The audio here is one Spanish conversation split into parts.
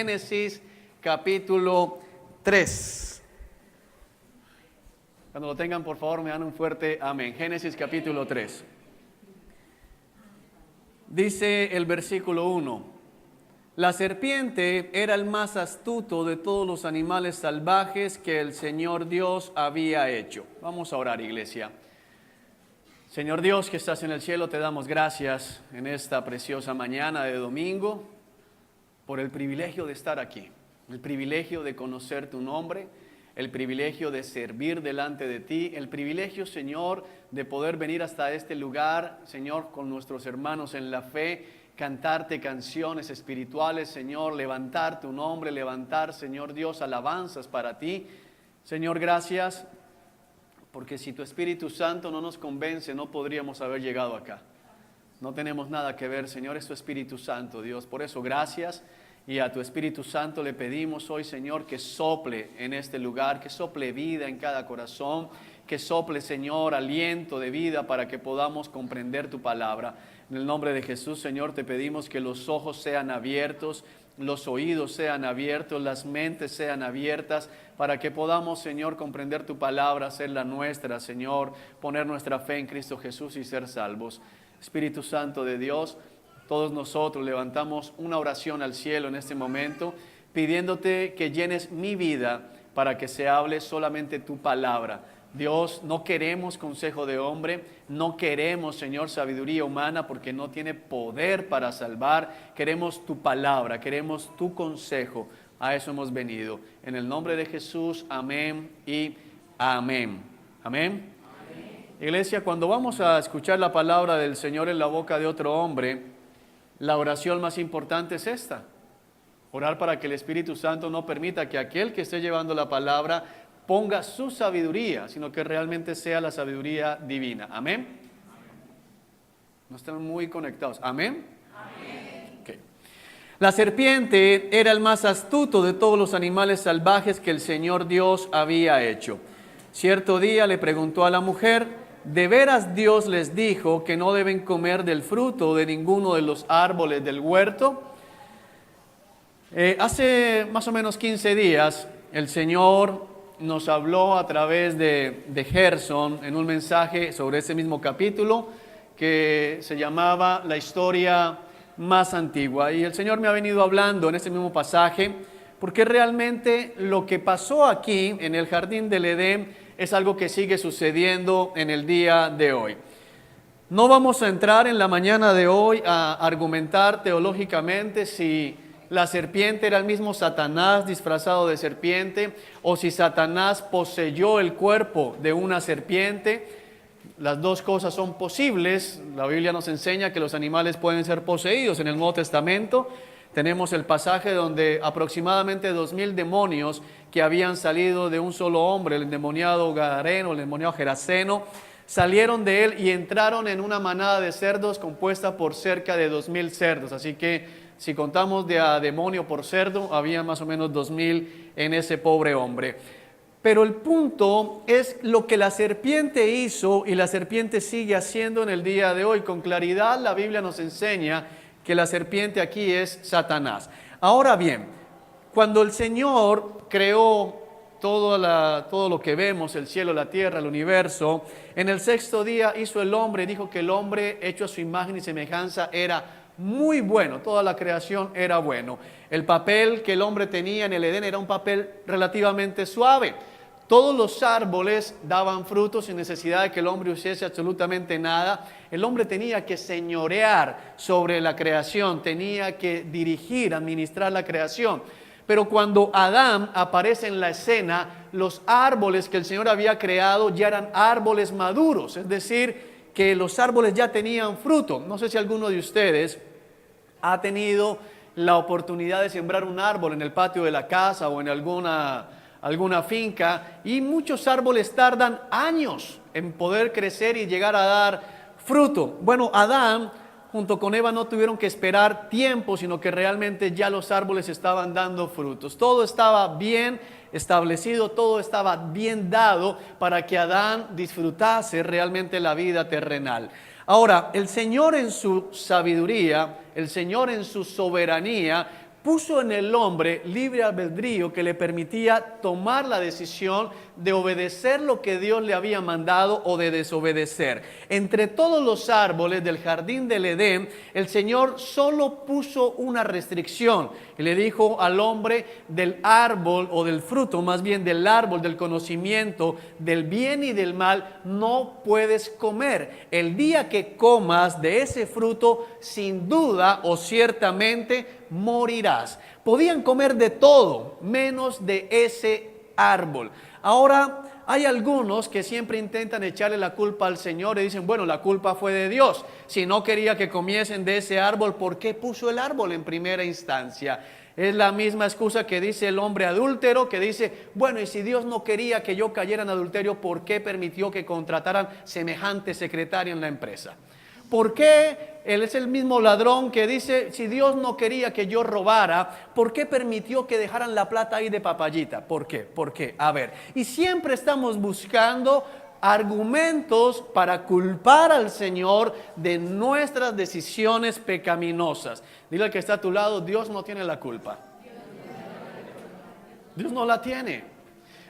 Génesis capítulo 3. Cuando lo tengan, por favor, me dan un fuerte amén. Génesis capítulo 3. Dice el versículo 1: la serpiente era el más astuto de todos los animales salvajes que el Señor Dios había hecho. Vamos a orar, iglesia. Señor Dios que estás en el cielo, te damos gracias en esta preciosa mañana de domingo por el privilegio de estar aquí, el privilegio de conocer tu nombre, el privilegio de servir delante de ti, el privilegio, Señor, de poder venir hasta este lugar, Señor, con nuestros hermanos en la fe, cantarte canciones espirituales, Señor, levantar tu nombre, levantar, Señor Dios, alabanzas para ti. Señor, gracias, porque si tu Espíritu Santo no nos convence, no podríamos haber llegado acá. No tenemos nada que ver, Señor, es tu Espíritu Santo, Dios. Por eso, gracias. Y a tu Espíritu Santo le pedimos hoy, Señor, que sople en este lugar, que sople vida en cada corazón, que sople, Señor, aliento de vida para que podamos comprender tu palabra. En el nombre de Jesús, Señor, te pedimos que los ojos sean abiertos, los oídos sean abiertos, las mentes sean abiertas, para que podamos, Señor, comprender tu palabra, hacerla nuestra, Señor, poner nuestra fe en Cristo Jesús y ser salvos. Espíritu Santo de Dios, todos nosotros levantamos una oración al cielo en este momento, pidiéndote que llenes mi vida para que se hable solamente tu palabra. Dios, no queremos consejo de hombre, no queremos, Señor, sabiduría humana, porque no tiene poder para salvar. Queremos tu palabra, queremos tu consejo. A eso hemos venido. En el nombre de Jesús, amén y amén. Amén. Iglesia, cuando vamos a escuchar la palabra del Señor en la boca de otro hombre, la oración más importante es esta: orar para que el Espíritu Santo no permita que aquel que esté llevando la palabra ponga su sabiduría, sino que realmente sea la sabiduría divina. ¿Amén? No están muy conectados. ¿Amén? Amén. Okay. La serpiente era el más astuto de todos los animales salvajes que el Señor Dios había hecho. Cierto día le preguntó a la mujer: ¿de veras Dios les dijo que no deben comer del fruto de ninguno de los árboles del huerto? Hace más o menos 15 días el Señor nos habló a través de Gerson en un mensaje sobre ese mismo capítulo que se llamaba La historia más antigua. Y el Señor me ha venido hablando en ese mismo pasaje porque realmente lo que pasó aquí en el jardín del Edén es algo que sigue sucediendo en el día de hoy. No vamos a entrar en la mañana de hoy a argumentar teológicamente si la serpiente era el mismo Satanás disfrazado de serpiente o si Satanás poseyó el cuerpo de una serpiente. Las dos cosas son posibles. La Biblia nos enseña que los animales pueden ser poseídos. En el Nuevo Testamento tenemos el pasaje donde aproximadamente 2000 demonios que habían salido de un solo hombre, el endemoniado Gadareno, el endemoniado Geraseno, salieron de él y entraron en una manada de cerdos compuesta por cerca de 2000 cerdos. Así que si contamos de a demonio por cerdo, había más o menos 2000 en ese pobre hombre. Pero el punto es lo que la serpiente hizo y la serpiente sigue haciendo en el día de hoy. Con claridad la Biblia nos enseña que la serpiente aquí es Satanás. Ahora bien, cuando el Señor creó todo lo que vemos, el cielo, la tierra, el universo, en el sexto día hizo el hombre, dijo que el hombre hecho a su imagen y semejanza era muy bueno, toda la creación era bueno. El papel que el hombre tenía en el Edén era un papel relativamente suave. Todos los árboles daban frutos sin necesidad de que el hombre hiciese absolutamente nada. El hombre tenía que señorear sobre la creación, tenía que dirigir, administrar la creación. Pero cuando Adán aparece en la escena, los árboles que el Señor había creado ya eran árboles maduros, es decir, que los árboles ya tenían fruto. No sé si alguno de ustedes ha tenido la oportunidad de sembrar un árbol en el patio de la casa o en alguna finca, y muchos árboles tardan años en poder crecer y llegar a dar fruto. Bueno, Adán junto con Eva no tuvieron que esperar tiempo, sino que realmente ya los árboles estaban dando frutos. Todo estaba bien establecido, todo estaba bien dado para que Adán disfrutase realmente la vida terrenal. Ahora, el Señor en su sabiduría, el Señor en su soberanía, puso en el hombre libre albedrío que le permitía tomar la decisión de obedecer lo que Dios le había mandado o de desobedecer. Entre todos los árboles del jardín del Edén, el Señor solo puso una restricción y le dijo al hombre: del árbol, o del fruto más bien, del árbol del conocimiento del bien y del mal no puedes comer. El día que comas de ese fruto, sin duda o ciertamente morirás. Podían comer de todo menos de ese árbol. Ahora, hay algunos que siempre intentan echarle la culpa al Señor y dicen: bueno, la culpa fue de Dios. Si no quería que comiesen de ese árbol, ¿por qué puso el árbol en primera instancia? Es la misma excusa que dice el hombre adúltero, que dice: bueno, y si Dios no quería que yo cayera en adulterio, ¿por qué permitió que contrataran semejante secretaria en la empresa? ¿Por qué él es el mismo ladrón que dice: si Dios no quería que yo robara, ¿por qué permitió que dejaran la plata ahí de papayita? ¿Por qué? ¿Por qué? A ver, y siempre estamos buscando argumentos para culpar al Señor de nuestras decisiones pecaminosas. Dile al que está a tu lado: Dios no tiene la culpa. Dios no la tiene.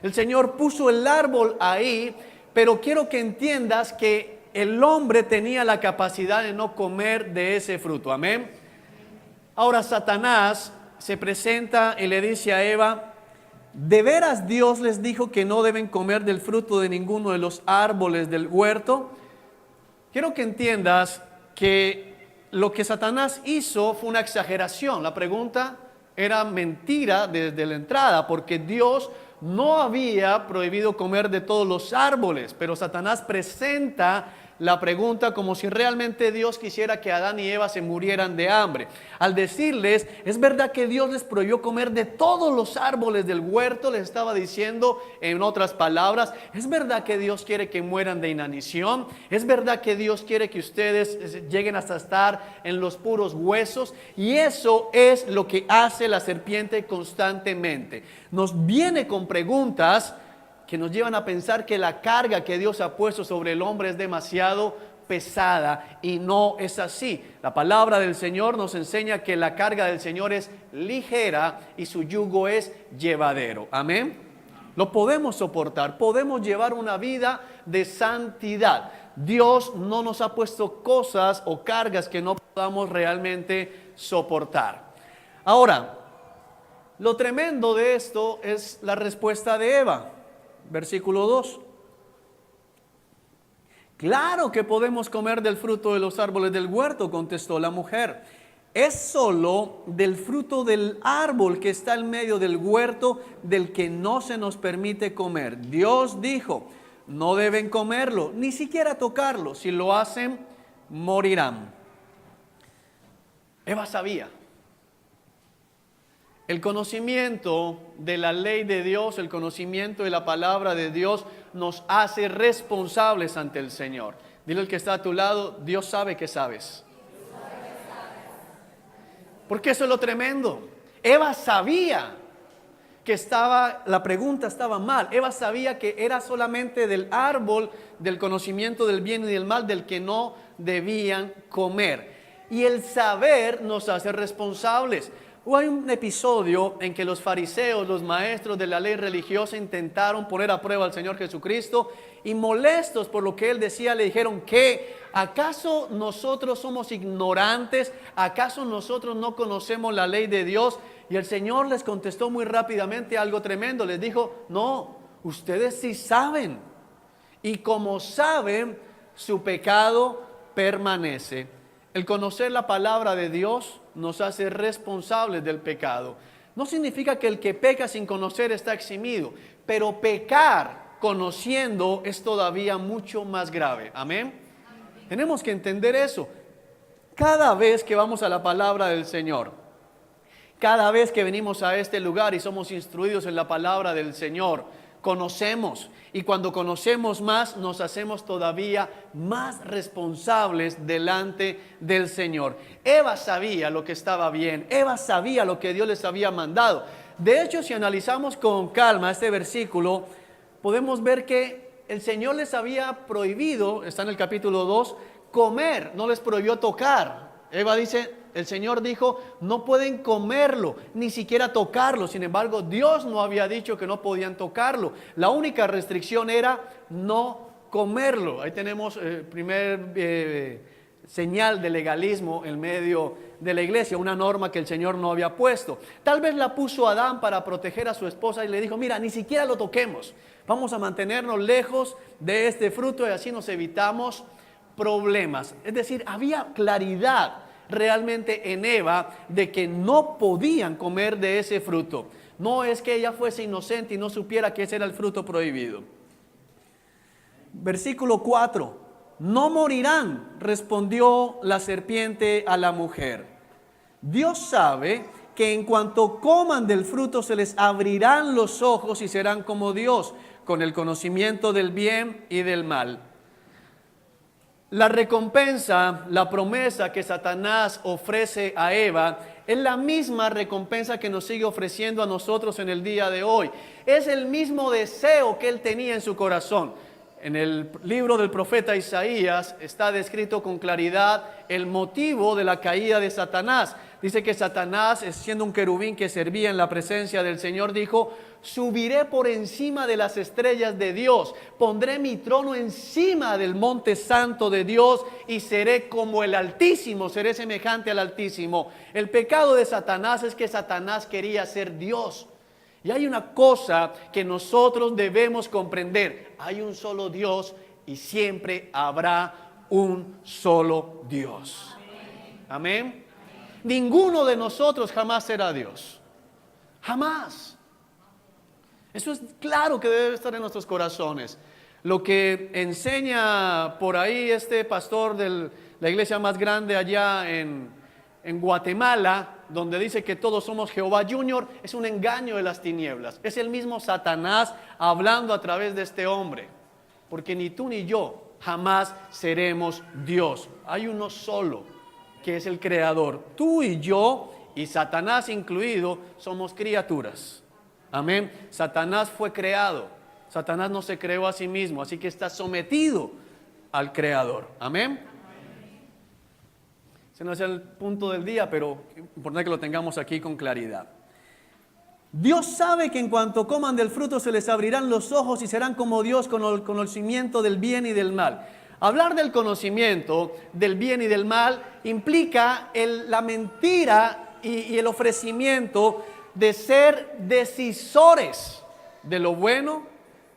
El Señor puso el árbol ahí, pero quiero que entiendas que el hombre tenía la capacidad de no comer de ese fruto. Amén. Ahora Satanás se presenta y le dice a Eva: ¿de veras Dios les dijo que no deben comer del fruto de ninguno de los árboles del huerto? Quiero que entiendas que lo que Satanás hizo fue una exageración. La pregunta era mentira desde la entrada, porque Dios no había prohibido comer de todos los árboles, pero Satanás presenta la pregunta como si realmente Dios quisiera que Adán y Eva se murieran de hambre. Al decirles: es verdad que Dios les prohibió comer de todos los árboles del huerto, les estaba diciendo, en otras palabras: es verdad que Dios quiere que mueran de inanición, es verdad que Dios quiere que ustedes lleguen hasta estar en los puros huesos. Y eso es lo que hace la serpiente constantemente. Nos viene con preguntas que nos llevan a pensar que la carga que Dios ha puesto sobre el hombre es demasiado pesada, y no es así. La palabra del Señor nos enseña que la carga del Señor es ligera y su yugo es llevadero. Amén. Lo podemos soportar, podemos llevar una vida de santidad. Dios no nos ha puesto cosas o cargas que no podamos realmente soportar. Ahora, lo tremendo de esto es la respuesta de Eva. Versículo 2. Claro que podemos comer del fruto de los árboles del huerto, contestó la mujer. Es solo del fruto del árbol que está en medio del huerto del que no se nos permite comer. Dios dijo: no deben comerlo, ni siquiera tocarlo. Si lo hacen, morirán. Eva sabía. El conocimiento de la ley de Dios, el conocimiento de la palabra de Dios nos hace responsables ante el Señor. Dile al que está a tu lado: Dios sabe que sabes. Porque eso es lo tremendo. Eva sabía que la pregunta estaba mal. Eva sabía que era solamente del árbol del conocimiento del bien y del mal del que no debían comer. Y el saber nos hace responsables. Hay un episodio en que los fariseos, los maestros de la ley religiosa, intentaron poner a prueba al Señor Jesucristo, y molestos por lo que Él decía, le dijeron: ¿qué? ¿Acaso nosotros somos ignorantes? ¿Acaso nosotros no conocemos la ley de Dios? Y el Señor les contestó muy rápidamente algo tremendo. Les dijo: no, ustedes sí saben, y como saben, su pecado permanece. El conocer la palabra de Dios nos hace responsables del pecado. No significa que el que peca sin conocer está eximido, pero pecar conociendo es todavía mucho más grave. Amén. Tenemos que entender eso. Cada vez que vamos a la palabra del Señor, cada vez que venimos a este lugar y somos instruidos en la palabra del Señor, conocemos, y cuando conocemos más, nos hacemos todavía más responsables delante del Señor. Eva sabía lo que estaba bien, Eva sabía lo que Dios les había mandado. De hecho, si analizamos con calma este versículo, podemos ver que el Señor les había prohibido, está en el capítulo 2, comer, no les prohibió tocar. Eva dice: El Señor dijo, no pueden comerlo, ni siquiera tocarlo. Sin embargo, Dios no había dicho que no podían tocarlo. La única restricción era no comerlo. Ahí tenemos el primer señal de legalismo en medio de la iglesia, una norma que el Señor no había puesto. Tal vez la puso Adán para proteger a su esposa y le dijo, mira, ni siquiera lo toquemos. Vamos a mantenernos lejos de este fruto y así nos evitamos problemas. Es decir, había claridad realmente en Eva de que no podían comer de ese fruto. No es que ella fuese inocente y no supiera que ese era el fruto prohibido. Versículo 4. No morirán, respondió la serpiente a la mujer. Dios sabe que en cuanto coman del fruto se les abrirán los ojos y serán como Dios, con el conocimiento del bien y del mal. La recompensa, la promesa que Satanás ofrece a Eva es la misma recompensa que nos sigue ofreciendo a nosotros en el día de hoy. Es el mismo deseo que él tenía en su corazón. En el libro del profeta Isaías está descrito con claridad el motivo de la caída de Satanás. Dice que Satanás, siendo un querubín que servía en la presencia del Señor, dijo, subiré por encima de las estrellas de Dios, pondré mi trono encima del monte santo de Dios y seré como el Altísimo, seré semejante al Altísimo. El pecado de Satanás es que Satanás quería ser Dios. Y hay una cosa que nosotros debemos comprender. Hay un solo Dios y siempre habrá un solo Dios. Amén. Ninguno de nosotros jamás será Dios. Jamás. Eso es claro que debe estar en nuestros corazones. Lo que enseña por ahí este pastor de la iglesia más grande allá en Guatemala, donde dice que todos somos Jehová Junior, es un engaño de las tinieblas. Es el mismo Satanás hablando a través de este hombre. Porque ni tú ni yo jamás seremos Dios. Hay uno solo, que es el Creador. Tú y yo, y Satanás incluido, somos criaturas. Amén. Satanás fue creado. Satanás no se creó a sí mismo, así que está sometido al Creador. Amén. Ese no es el punto del día, pero es importante que lo tengamos aquí con claridad. Dios sabe que en cuanto coman del fruto se les abrirán los ojos y serán como Dios con el conocimiento del bien y del mal. Hablar del conocimiento del bien y del mal implica la mentira y el ofrecimiento de ser decisores de lo bueno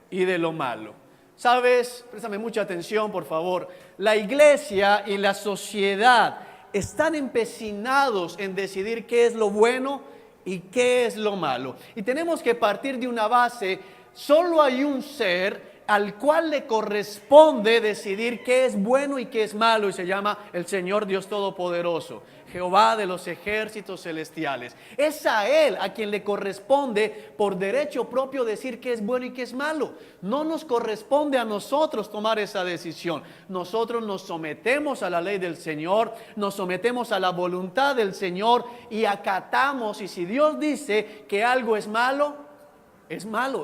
y de lo malo. ¿Sabes? Préstame mucha atención, por favor. La iglesia y la sociedad están empecinados en decidir qué es lo bueno y qué es lo malo. Y tenemos que partir de una base. Solo hay un ser al cual le corresponde decidir qué es bueno y qué es malo, y se llama el Señor Dios Todopoderoso, Jehová de los ejércitos celestiales. Es a Él a quien le corresponde por derecho propio decir qué es bueno y qué es malo. No nos corresponde a nosotros tomar esa decisión. Nosotros nos sometemos a la ley del Señor, nos sometemos a la voluntad del Señor y acatamos. Y si Dios dice que algo es malo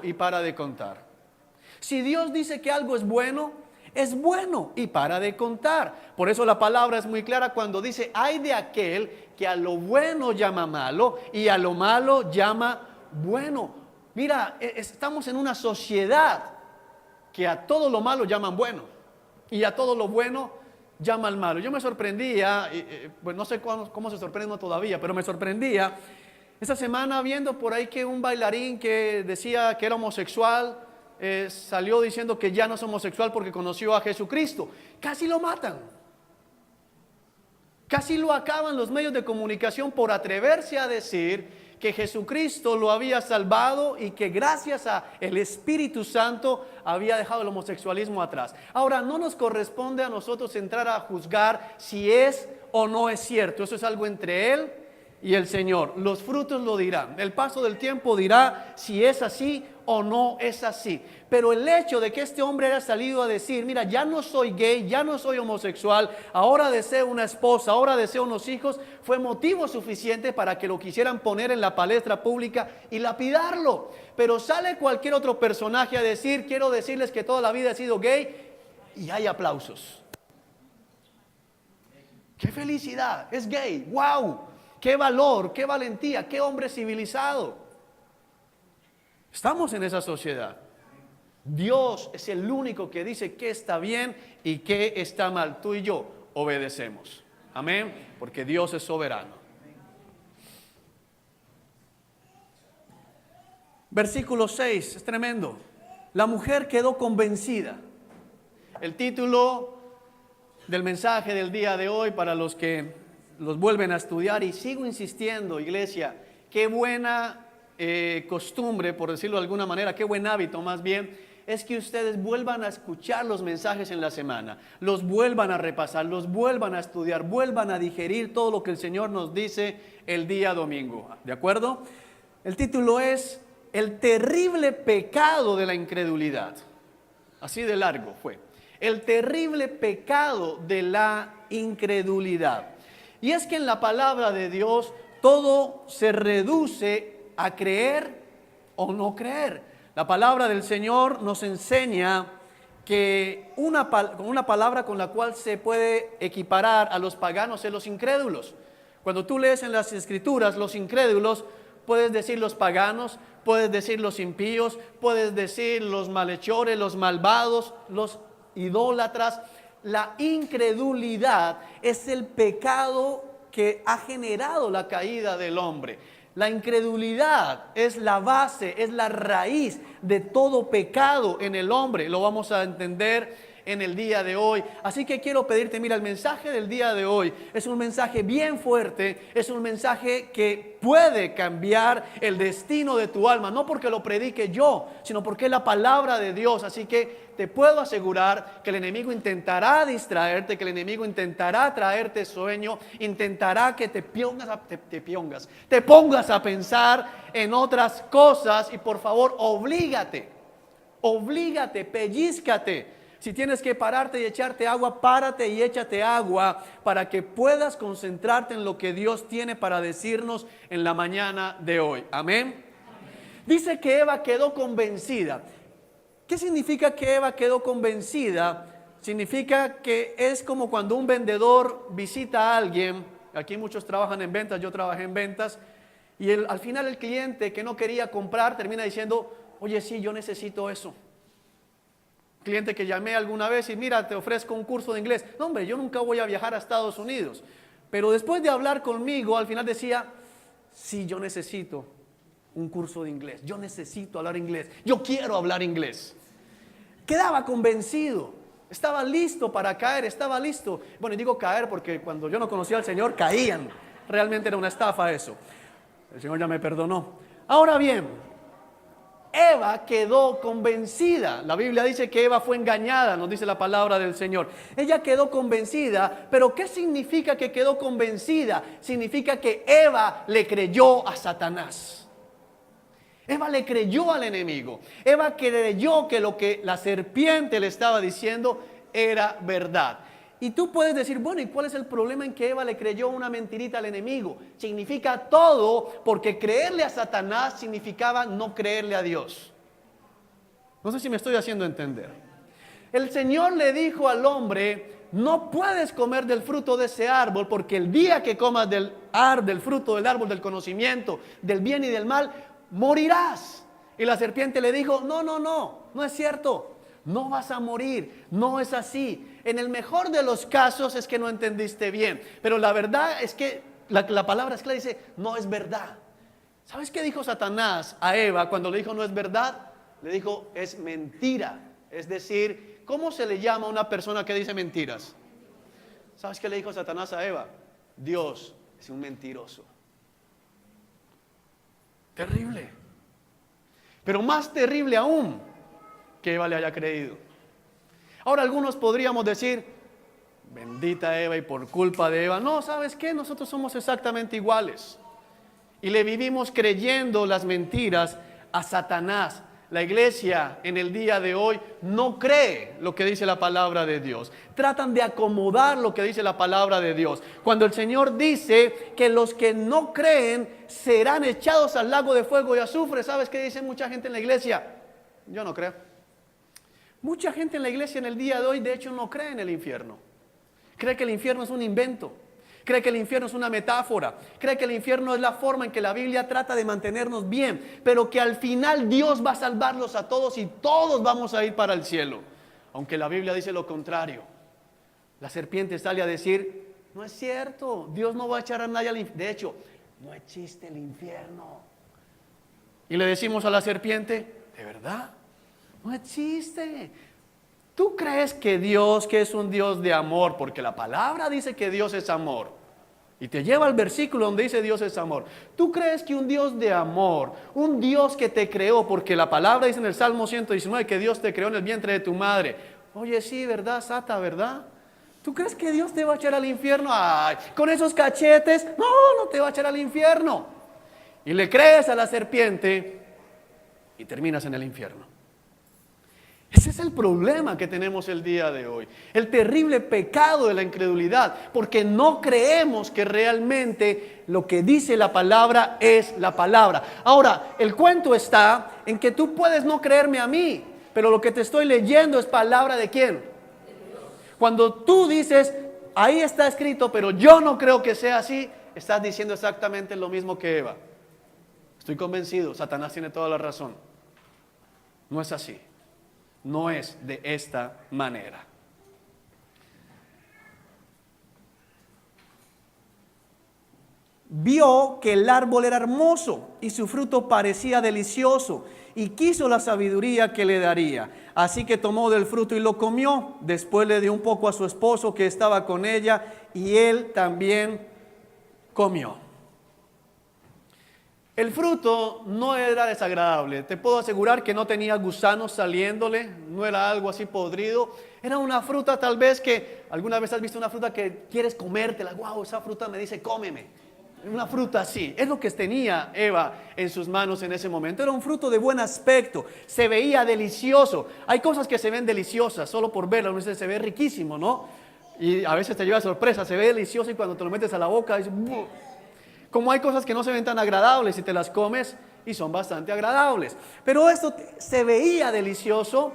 y para de contar. Si Dios dice que algo es bueno y para de contar. Por eso la palabra es muy clara cuando dice, ay de aquel que a lo bueno llama malo y a lo malo llama bueno. Mira, estamos en una sociedad que a todo lo malo llaman bueno y a todo lo bueno llaman malo. Yo me sorprendía, pues no sé cómo se sorprende uno todavía, pero me sorprendía esta semana viendo por ahí que un bailarín que decía que era homosexual, salió diciendo que ya no es homosexual porque conoció a Jesucristo. Casi lo matan. Casi lo acaban los medios de comunicación por atreverse a decir que Jesucristo lo había salvado y que gracias a el Espíritu Santo había dejado el homosexualismo atrás. Ahora, no nos corresponde a nosotros entrar a juzgar si es o no es cierto. Eso es algo entre Él y el Señor. Los frutos lo dirán. El paso del tiempo dirá si es así o no es así. Pero el hecho de que este hombre haya salido a decir, mira, ya no soy gay, ya no soy homosexual, ahora deseo una esposa, ahora deseo unos hijos, fue motivo suficiente para que lo quisieran poner en la palestra pública y lapidarlo. Pero sale cualquier otro personaje a decir, quiero decirles que toda la vida he sido gay, y hay aplausos. ¡Qué felicidad! Es gay. ¡Wow! ¡Qué valor! ¡Qué valentía! ¡Qué hombre civilizado! Estamos en esa sociedad. Dios es el único que dice qué está bien y qué está mal. Tú y yo obedecemos. Amén. Porque Dios es soberano. Versículo 6, es tremendo. La mujer quedó convencida. El título del mensaje del día de hoy para los que los vuelven a estudiar, y sigo insistiendo, iglesia, qué buena costumbre, por decirlo de alguna manera, qué buen hábito más bien, es que ustedes vuelvan a escuchar los mensajes en la semana, los vuelvan a repasar, los vuelvan a estudiar, vuelvan a digerir todo lo que el Señor nos dice el día domingo, ¿de acuerdo? El título es El terrible pecado de la incredulidad. Así de largo fue. El terrible pecado de la incredulidad. Y es que en la palabra de Dios todo se reduce a creer o no creer. La palabra del Señor nos enseña que una palabra con la cual se puede equiparar a los paganos es los incrédulos. Cuando tú lees en las Escrituras los incrédulos, puedes decir los paganos, puedes decir los impíos, puedes decir los malhechores, los malvados, los idólatras. La incredulidad es el pecado que ha generado la caída del hombre. La incredulidad es la base, es la raíz de todo pecado en el hombre. Lo vamos a entender en el día de hoy. Así que quiero pedirte, mira, el mensaje del día de hoy es un mensaje bien fuerte, es un mensaje que puede cambiar el destino de tu alma, no porque lo predique yo, sino porque es la palabra de Dios. Así que te puedo asegurar que el enemigo intentará distraerte, que el enemigo intentará traerte sueño, intentará que te pongas a pensar en otras cosas, y por favor, oblígate, pellízcate. Si tienes que pararte y echarte agua, párate y échate agua para que puedas concentrarte en lo que Dios tiene para decirnos en la mañana de hoy. Amén. Dice que Eva quedó convencida. ¿Qué significa que Eva quedó convencida? Significa que es como cuando un vendedor visita a alguien. Aquí muchos trabajan en ventas, yo trabajé en ventas. Y al final el cliente que no quería comprar termina diciendo, oye, sí, yo necesito eso. Cliente que llamé alguna vez y mira, te ofrezco un curso de inglés. No, hombre, yo nunca voy a viajar a Estados Unidos. Pero después de hablar conmigo, al final decía, sí, yo necesito un curso de inglés. Yo necesito hablar inglés. Yo quiero hablar inglés. Quedaba convencido. Estaba listo para caer, estaba listo. Bueno, y digo caer porque cuando yo no conocía al Señor, caían. Realmente era una estafa eso. El Señor ya me perdonó. Ahora bien, Eva quedó convencida. La Biblia dice que Eva fue engañada, nos dice la palabra del Señor. Ella quedó convencida, pero ¿qué significa que quedó convencida? Significa que Eva le creyó a Satanás. Eva le creyó al enemigo. Eva creyó que lo que la serpiente le estaba diciendo era verdad. Y tú puedes decir, bueno, ¿y cuál es el problema en que Eva le creyó una mentirita al enemigo? Significa todo, porque creerle a Satanás significaba no creerle a Dios. No sé si me estoy haciendo entender. El Señor le dijo al hombre, no puedes comer del fruto de ese árbol, porque el día que comas del fruto del árbol del conocimiento, del bien y del mal, morirás. Y la serpiente le dijo, no es cierto. No vas a morir, no es así. En el mejor de los casos es que no entendiste bien, pero la verdad es que la palabra es clara, dice, no es verdad. ¿Sabes qué dijo Satanás a Eva cuando le dijo no es verdad? Le dijo, es mentira. Es decir, ¿cómo se le llama a una persona que dice mentiras? ¿Sabes qué le dijo Satanás a Eva? Dios es un mentiroso. Terrible. Pero más terrible aún, que Eva le haya creído. Ahora algunos podríamos decir, bendita Eva y por culpa de Eva. No, ¿sabes qué? Nosotros somos exactamente iguales. Y le vivimos creyendo las mentiras a Satanás. La iglesia en el día de hoy no cree lo que dice la palabra de Dios. Tratan de acomodar lo que dice la palabra de Dios. Cuando el Señor dice que los que no creen serán echados al lago de fuego y azufre, ¿sabes qué dice mucha gente en la iglesia? Yo no creo. Mucha gente en la iglesia en el día de hoy, de hecho, no cree en el infierno. Cree que el infierno es un invento. Cree que el infierno es una metáfora. Cree que el infierno es la forma en que la Biblia trata de mantenernos bien. Pero que al final Dios va a salvarlos a todos y todos vamos a ir para el cielo. Aunque la Biblia dice lo contrario. La serpiente sale a decir, no es cierto, Dios no va a echar a nadie al infierno. De hecho, no existe el infierno. Y le decimos a la serpiente, ¿de verdad? No existe. ¿Tú crees que Dios, que es un Dios de amor? Porque la palabra dice que Dios es amor. Y te lleva al versículo donde dice Dios es amor. ¿Tú crees que un Dios de amor, un Dios que te creó, porque la palabra dice en el Salmo 119 que Dios te creó en el vientre de tu madre? Oye, sí, ¿verdad, Sata, verdad? ¿Tú crees que Dios te va a echar al infierno? Ay, con esos cachetes, no te va a echar al infierno. Y le crees a la serpiente y terminas en el infierno. Ese es el problema que tenemos el día de hoy. El terrible pecado de la incredulidad, porque no creemos que realmente lo que dice la palabra es la palabra. Ahora, el cuento está en que tú puedes no creerme a mí, pero lo que te estoy leyendo es palabra de ¿quién? Cuando tú dices, ahí está escrito, pero yo no creo que sea así, estás diciendo exactamente lo mismo que Eva. Estoy convencido, Satanás tiene toda la razón. No es así. No es de esta manera. Vio que el árbol era hermoso y su fruto parecía delicioso y quiso la sabiduría que le daría. Así que tomó del fruto y lo comió. Después le dio un poco a su esposo que estaba con ella y él también comió. El fruto no era desagradable. Te puedo asegurar que no tenía gusanos saliéndole, no era algo así podrido. Era una fruta tal vez que, ¿alguna vez has visto una fruta que quieres comértela? Wow, esa fruta me dice cómeme. Una fruta así, es lo que tenía Eva en sus manos en ese momento. Era un fruto de buen aspecto, se veía delicioso. Hay cosas que se ven deliciosas, solo por verlas, uno dice, se ve riquísimo, ¿no? Y a veces te lleva sorpresa, se ve delicioso y cuando te lo metes a la boca, dices, ¡buh! Como hay cosas que no se ven tan agradables y te las comes y son bastante agradables. Pero esto se veía delicioso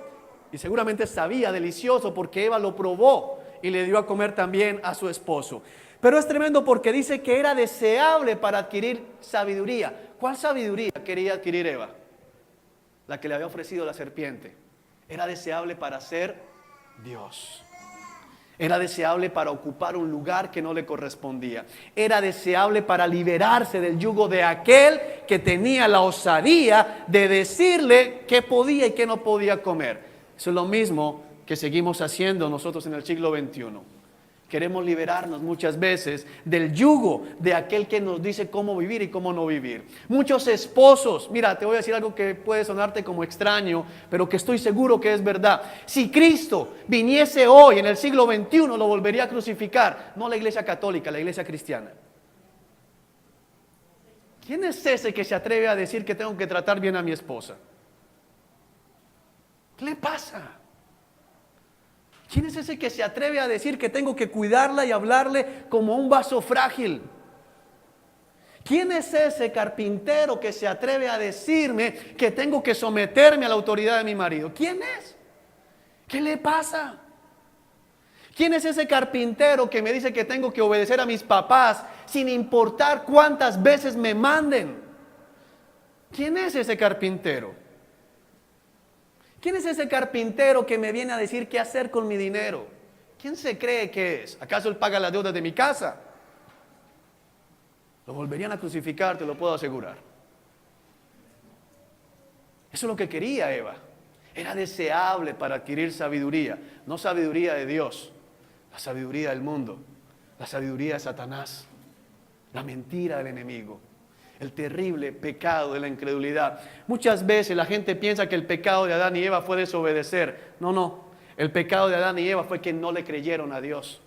y seguramente sabía delicioso porque Eva lo probó y le dio a comer también a su esposo. Pero es tremendo porque dice que era deseable para adquirir sabiduría. ¿Cuál sabiduría quería adquirir Eva? La que le había ofrecido la serpiente. Era deseable para ser Dios. Era deseable para ocupar un lugar que no le correspondía. Era deseable para liberarse del yugo de aquel que tenía la osadía de decirle qué podía y qué no podía comer. Eso es lo mismo que seguimos haciendo nosotros en el siglo XXI. Queremos liberarnos muchas veces del yugo de aquel que nos dice cómo vivir y cómo no vivir. Muchos esposos, mira, te voy a decir algo que puede sonarte como extraño, pero que estoy seguro que es verdad. Si Cristo viniese hoy en el siglo XXI, lo volvería a crucificar. No la iglesia católica, la iglesia cristiana. ¿Quién es ese que se atreve a decir que tengo que tratar bien a mi esposa? ¿Qué le pasa? ¿Quién es ese que se atreve a decir que tengo que cuidarla y hablarle como un vaso frágil? ¿Quién es ese carpintero que se atreve a decirme que tengo que someterme a la autoridad de mi marido? ¿Quién es? ¿Qué le pasa? ¿Quién es ese carpintero que me dice que tengo que obedecer a mis papás sin importar cuántas veces me manden? ¿Quién es ese carpintero? ¿Quién es ese carpintero que me viene a decir qué hacer con mi dinero? ¿Quién se cree que es? ¿Acaso él paga las deudas de mi casa? Lo volverían a crucificar, te lo puedo asegurar. Eso es lo que quería Eva. Era deseable para adquirir sabiduría. No sabiduría de Dios, la sabiduría del mundo, la sabiduría de Satanás, la mentira del enemigo. El terrible pecado de la incredulidad. Muchas veces la gente piensa que el pecado de Adán y Eva fue desobedecer. No. El pecado de Adán y Eva fue que no le creyeron a Dios.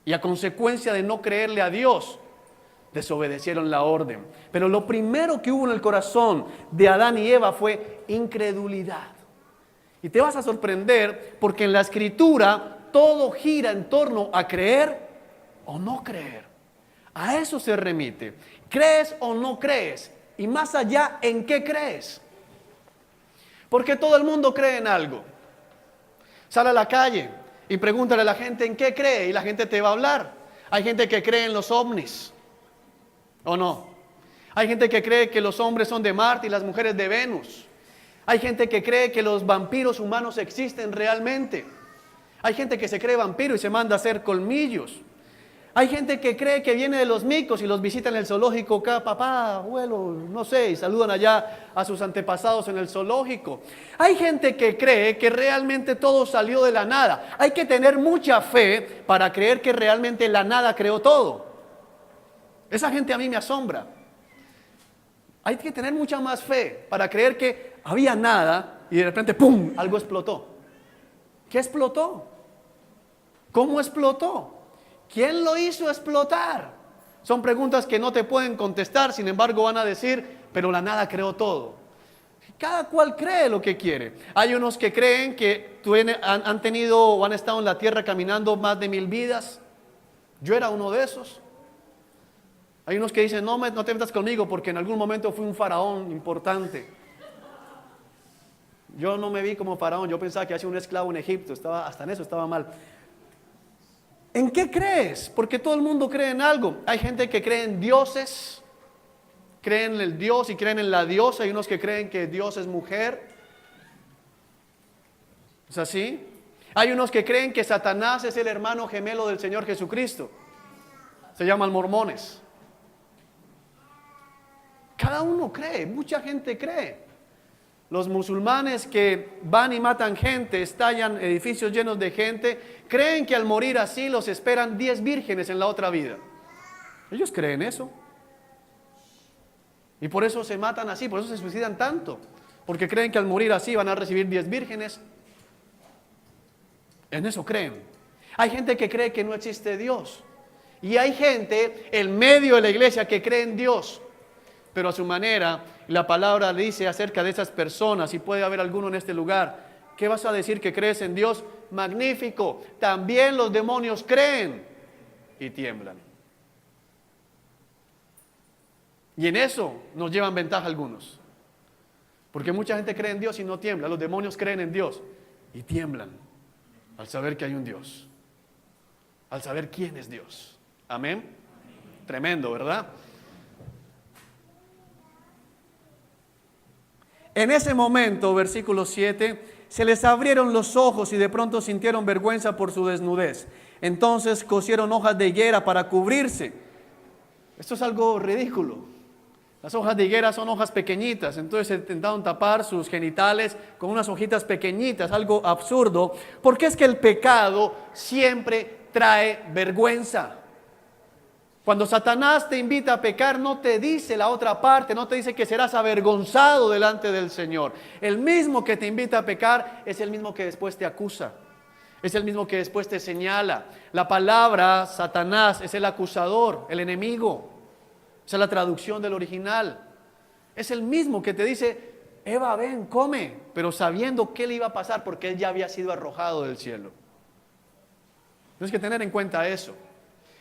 Y a consecuencia de no creerle a Dios, desobedecieron la orden. Pero lo primero que hubo en el corazón de Adán y Eva fue incredulidad. Y te vas a sorprender porque en la Escritura todo gira en torno a creer o no creer. A eso se remite. ¿Crees o no crees? Y más allá, ¿en qué crees? Porque todo el mundo cree en algo. Sale a la calle y pregúntale a la gente en qué cree y la gente te va a hablar. Hay gente que cree en los ovnis, ¿o no? Hay gente que cree que los hombres son de Marte y las mujeres de Venus. Hay gente que cree que los vampiros humanos existen realmente. Hay gente que se cree vampiro y se manda a hacer colmillos. Hay gente que cree que viene de los micos y los visita en el zoológico acá, papá, abuelo, no sé, y saludan allá a sus antepasados en el zoológico. Hay gente que cree que realmente todo salió de la nada. Hay que tener mucha fe para creer que realmente la nada creó todo. Esa gente a mí me asombra. Hay que tener mucha más fe para creer que había nada y de repente, ¡pum!, algo explotó. ¿Qué explotó? ¿Cómo explotó? ¿Quién lo hizo explotar? Son preguntas que no te pueden contestar, sin embargo van a decir, pero la nada creó todo. Cada cual cree lo que quiere. Hay unos que creen que han tenido o han estado en la tierra caminando más de 1000 vidas. Yo era uno de esos. Hay unos que dicen, no te metas conmigo porque en algún momento fui un faraón importante. Yo no me vi como faraón, yo pensaba que hacía un esclavo en Egipto, hasta en eso estaba mal. ¿En qué crees? Porque todo el mundo cree en algo. Hay gente que cree en dioses, creen en el Dios y creen en la diosa. Hay unos que creen que Dios es mujer. ¿Es así? Hay unos que creen que Satanás es el hermano gemelo del Señor Jesucristo. Se llaman mormones. Cada uno cree, mucha gente cree. Los musulmanes que van y matan gente, estallan edificios llenos de gente, creen que al morir así los esperan 10 vírgenes en la otra vida. Ellos creen eso. Y por eso se matan así, por eso se suicidan tanto. Porque creen que al morir así van a recibir 10 vírgenes. En eso creen. Hay gente que cree que no existe Dios. Y hay gente en medio de la iglesia que cree en Dios. Pero a su manera, la palabra dice acerca de esas personas, y puede haber alguno en este lugar, ¿qué vas a decir que crees en Dios? Magnífico, también los demonios creen y tiemblan. Y en eso nos llevan ventaja algunos, porque mucha gente cree en Dios y no tiembla. Los demonios creen en Dios y tiemblan al saber que hay un Dios, al saber quién es Dios. Amén. Tremendo, ¿verdad? En ese momento, versículo 7, se les abrieron los ojos y de pronto sintieron vergüenza por su desnudez. Entonces cosieron hojas de higuera para cubrirse. Esto es algo ridículo. Las hojas de higuera son hojas pequeñitas, entonces se intentaron tapar sus genitales con unas hojitas pequeñitas, algo absurdo, porque es que el pecado siempre trae vergüenza. Cuando Satanás te invita a pecar, no te dice la otra parte, no te dice que serás avergonzado delante del Señor. El mismo que te invita a pecar es el mismo que después te acusa, es el mismo que después te señala. La palabra Satanás es el acusador, el enemigo. Esa es la traducción del original. Es el mismo que te dice, Eva, ven, come, pero sabiendo qué le iba a pasar porque él ya había sido arrojado del cielo. Tienes que tener en cuenta eso.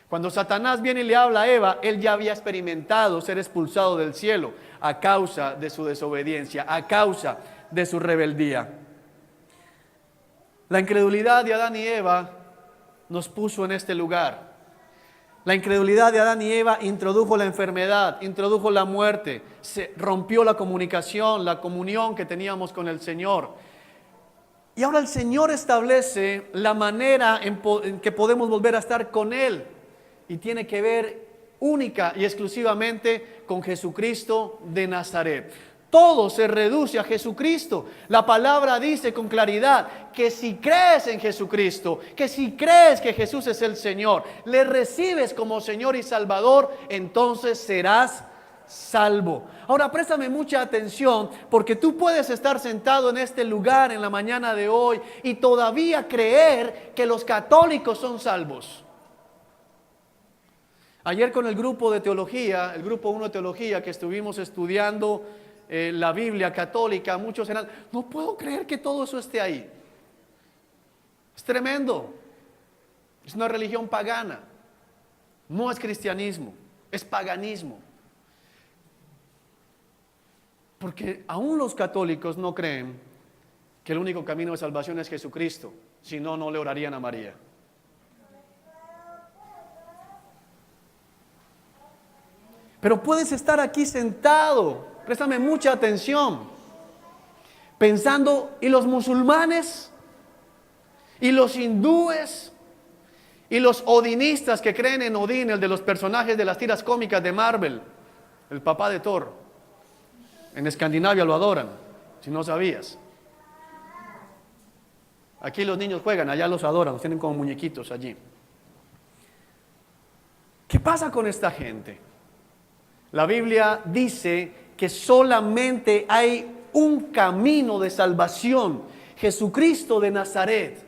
Cuando Satanás viene y le habla a Eva, él ya había experimentado ser expulsado del cielo a causa de su desobediencia, a causa de su rebeldía. La incredulidad de Adán y Eva nos puso en este lugar. La incredulidad de Adán y Eva introdujo la enfermedad, introdujo la muerte, se rompió la comunicación, la comunión que teníamos con el Señor. Y ahora el Señor establece la manera en que podemos volver a estar con Él. Y tiene que ver única y exclusivamente con Jesucristo de Nazaret. Todo se reduce a Jesucristo. La palabra dice con claridad que si crees en Jesucristo, que si crees que Jesús es el Señor, le recibes como Señor y Salvador, entonces serás salvo. Ahora préstame mucha atención, porque tú puedes estar sentado en este lugar en la mañana de hoy y todavía creer que los católicos son salvos. Ayer con el grupo de teología, el grupo 1 de teología que estuvimos estudiando la Biblia católica, muchos eran, no puedo creer que todo eso esté ahí. Es tremendo. Es una religión pagana. No es cristianismo, es paganismo. Porque aún los católicos no creen que el único camino de salvación es Jesucristo, si no, no le orarían a María. Pero puedes estar aquí sentado, préstame mucha atención, pensando, ¿y los musulmanes? ¿Y los hindúes? ¿Y los odinistas que creen en Odín, el de los personajes de las tiras cómicas de Marvel, el papá de Thor? En Escandinavia lo adoran, si no sabías. Aquí los niños juegan, allá los adoran, los tienen como muñequitos allí. ¿Qué pasa con esta gente? La Biblia dice que solamente hay un camino de salvación, Jesucristo de Nazaret.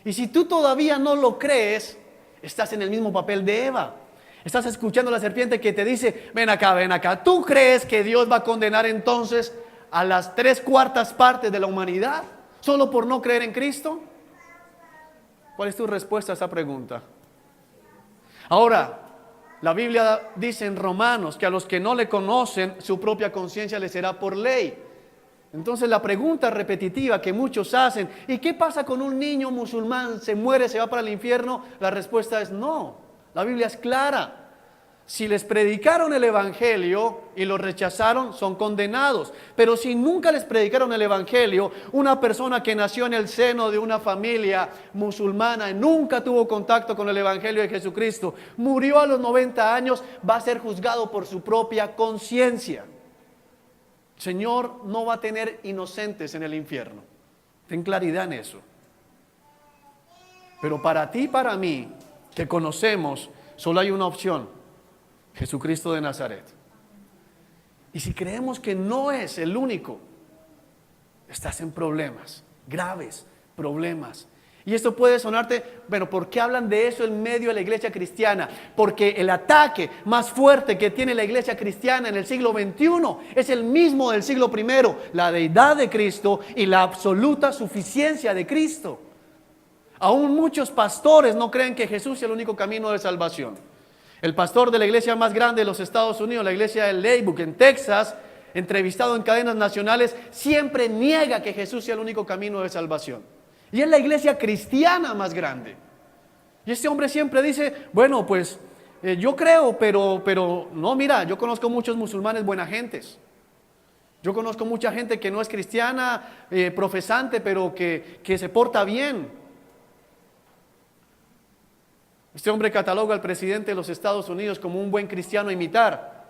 Y si tú todavía no lo crees, estás en el mismo papel de Eva. Estás escuchando a la serpiente que te dice, ven acá, ven acá. ¿Tú crees que Dios va a condenar entonces a las 3/4 partes de la humanidad solo por no creer en Cristo? ¿Cuál es tu respuesta a esa pregunta? Ahora, la Biblia dice en Romanos que a los que no le conocen, su propia conciencia les será por ley. Entonces la pregunta repetitiva que muchos hacen, ¿y qué pasa con un niño musulmán? ¿Se muere, se va para el infierno? La respuesta es no. La Biblia es clara. Si les predicaron el Evangelio y lo rechazaron, son condenados. Pero si nunca les predicaron el Evangelio, una persona que nació en el seno de una familia musulmana y nunca tuvo contacto con el Evangelio de Jesucristo, murió a los 90 años, va a ser juzgado por su propia conciencia. El Señor no va a tener inocentes en el infierno. Ten claridad en eso. Pero para ti y para mí, que conocemos, solo hay una opción: Jesucristo de Nazaret. Y si creemos que no es el único, estás en problemas, graves problemas. Y esto puede sonarte, bueno, ¿por qué hablan de eso en medio de la iglesia cristiana? Porque el ataque más fuerte que tiene la iglesia cristiana en el siglo XXI es el mismo del siglo I, la deidad de Cristo y la absoluta suficiencia de Cristo. Aún muchos pastores no creen que Jesús sea el único camino de salvación. El pastor de la iglesia más grande de los Estados Unidos, la iglesia de Lubbock en Texas, entrevistado en cadenas nacionales, siempre niega que Jesús sea el único camino de salvación. Y es la iglesia cristiana más grande. Y este hombre siempre dice, bueno, pues yo creo, pero no, mira, yo conozco muchos musulmanes buena gentes. Yo conozco mucha gente que no es cristiana, profesante, pero que se porta bien. Este hombre cataloga al presidente de los Estados Unidos como un buen cristiano a imitar.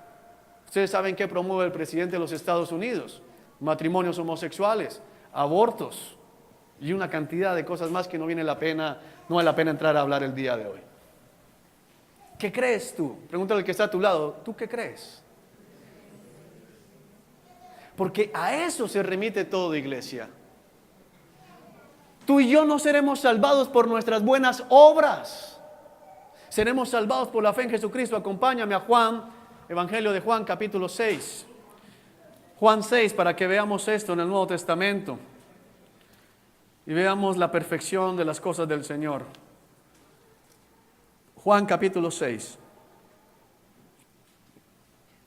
Ustedes saben qué promueve el presidente de los Estados Unidos: matrimonios homosexuales, abortos y una cantidad de cosas más que no vale la pena entrar a hablar el día de hoy. ¿Qué crees tú? Pregúntale al que está a tu lado, ¿tú qué crees? Porque a eso se remite todo, iglesia. Tú y yo no seremos salvados por nuestras buenas obras. Seremos salvados por la fe en Jesucristo. Acompáñame a Juan, Evangelio de Juan, capítulo 6. Juan 6, para que veamos esto en el Nuevo Testamento y veamos la perfección de las cosas del Señor. Juan capítulo 6,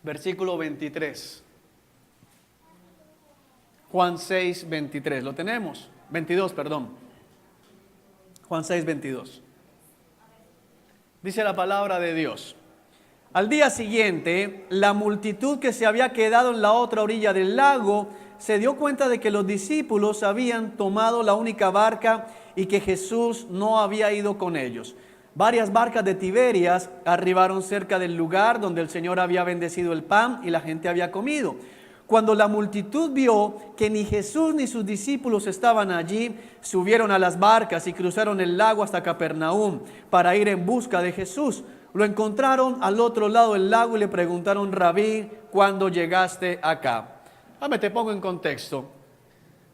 versículo 23. Juan 6, 23. ¿Lo tenemos? 22, perdón. Juan 6, 22. Dice la palabra de Dios: al día siguiente, la multitud que se había quedado en la otra orilla del lago se dio cuenta de que los discípulos habían tomado la única barca y que Jesús no había ido con ellos. Varias barcas de Tiberias arribaron cerca del lugar donde el Señor había bendecido el pan y la gente había comido. Cuando la multitud vio que ni Jesús ni sus discípulos estaban allí, subieron a las barcas y cruzaron el lago hasta Capernaum para ir en busca de Jesús. Lo encontraron al otro lado del lago y le preguntaron: Rabí, ¿cuándo llegaste acá? Te pongo en contexto.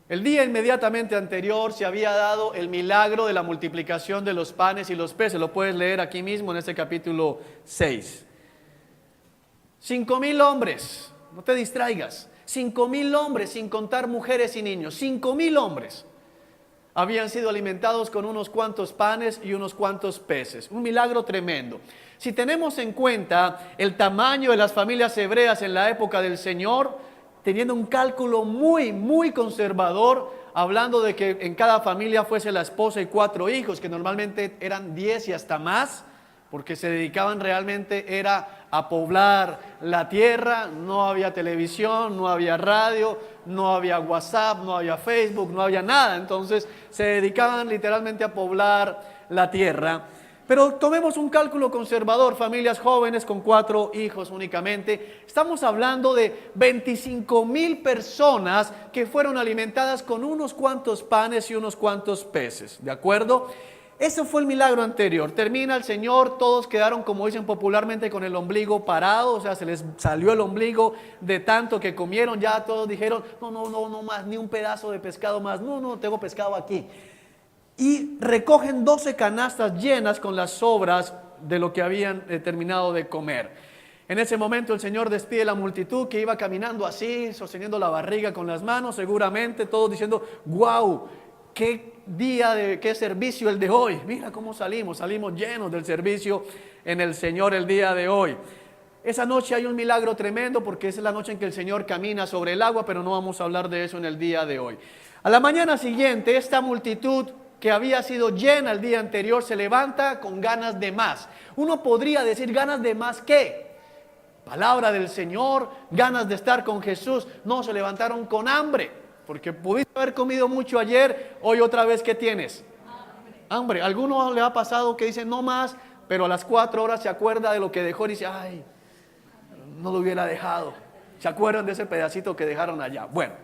El día inmediatamente anterior se había dado el milagro de la multiplicación de los panes y los peces. Lo puedes leer aquí mismo en este capítulo 6. 5,000 hombres. No te distraigas. 5,000 hombres, sin contar mujeres y niños. 5,000 hombres habían sido alimentados con unos cuantos panes y unos cuantos peces. Un milagro tremendo. Si tenemos en cuenta el tamaño de las familias hebreas en la época del Señor, teniendo un cálculo muy conservador, hablando de que en cada familia fuese la esposa y 4 hijos, que normalmente eran 10 y hasta más, porque se dedicaban realmente era a poblar la tierra. No había televisión, no había radio, no había WhatsApp, no había Facebook, no había nada. Entonces se dedicaban literalmente a poblar la tierra. Pero tomemos un cálculo conservador, familias jóvenes con 4 hijos únicamente. Estamos hablando de 25,000 personas que fueron alimentadas con unos cuantos panes y unos cuantos peces, ¿de acuerdo? Ese fue el milagro anterior. Termina el Señor, todos quedaron, como dicen popularmente, con el ombligo parado, o sea, se les salió el ombligo de tanto que comieron. Ya todos dijeron, no más, ni un pedazo de pescado más, no, tengo pescado aquí. Y recogen 12 canastas llenas con las sobras de lo que habían terminado de comer. En ese momento el Señor despide la multitud que iba caminando así, sosteniendo la barriga con las manos, seguramente todos diciendo, wow, qué día, qué servicio el de hoy. Mira cómo salimos llenos del servicio en el Señor el día de hoy. Esa noche hay un milagro tremendo porque esa es la noche en que el Señor camina sobre el agua, pero no vamos a hablar de eso en el día de hoy. A la mañana siguiente, esta multitud que había sido llena el día anterior se levanta con ganas de más. Uno podría decir, ¿ganas de más qué? Palabra del Señor, ganas de estar con Jesús. No, se levantaron con hambre, porque pudiste haber comido mucho ayer, hoy otra vez, ¿qué tienes? Hambre. ¿A alguno le ha pasado que dice no más, pero a las 4 horas se acuerda de lo que dejó y dice, ay, no lo hubiera dejado? ¿Se acuerdan de ese pedacito que dejaron allá? Bueno,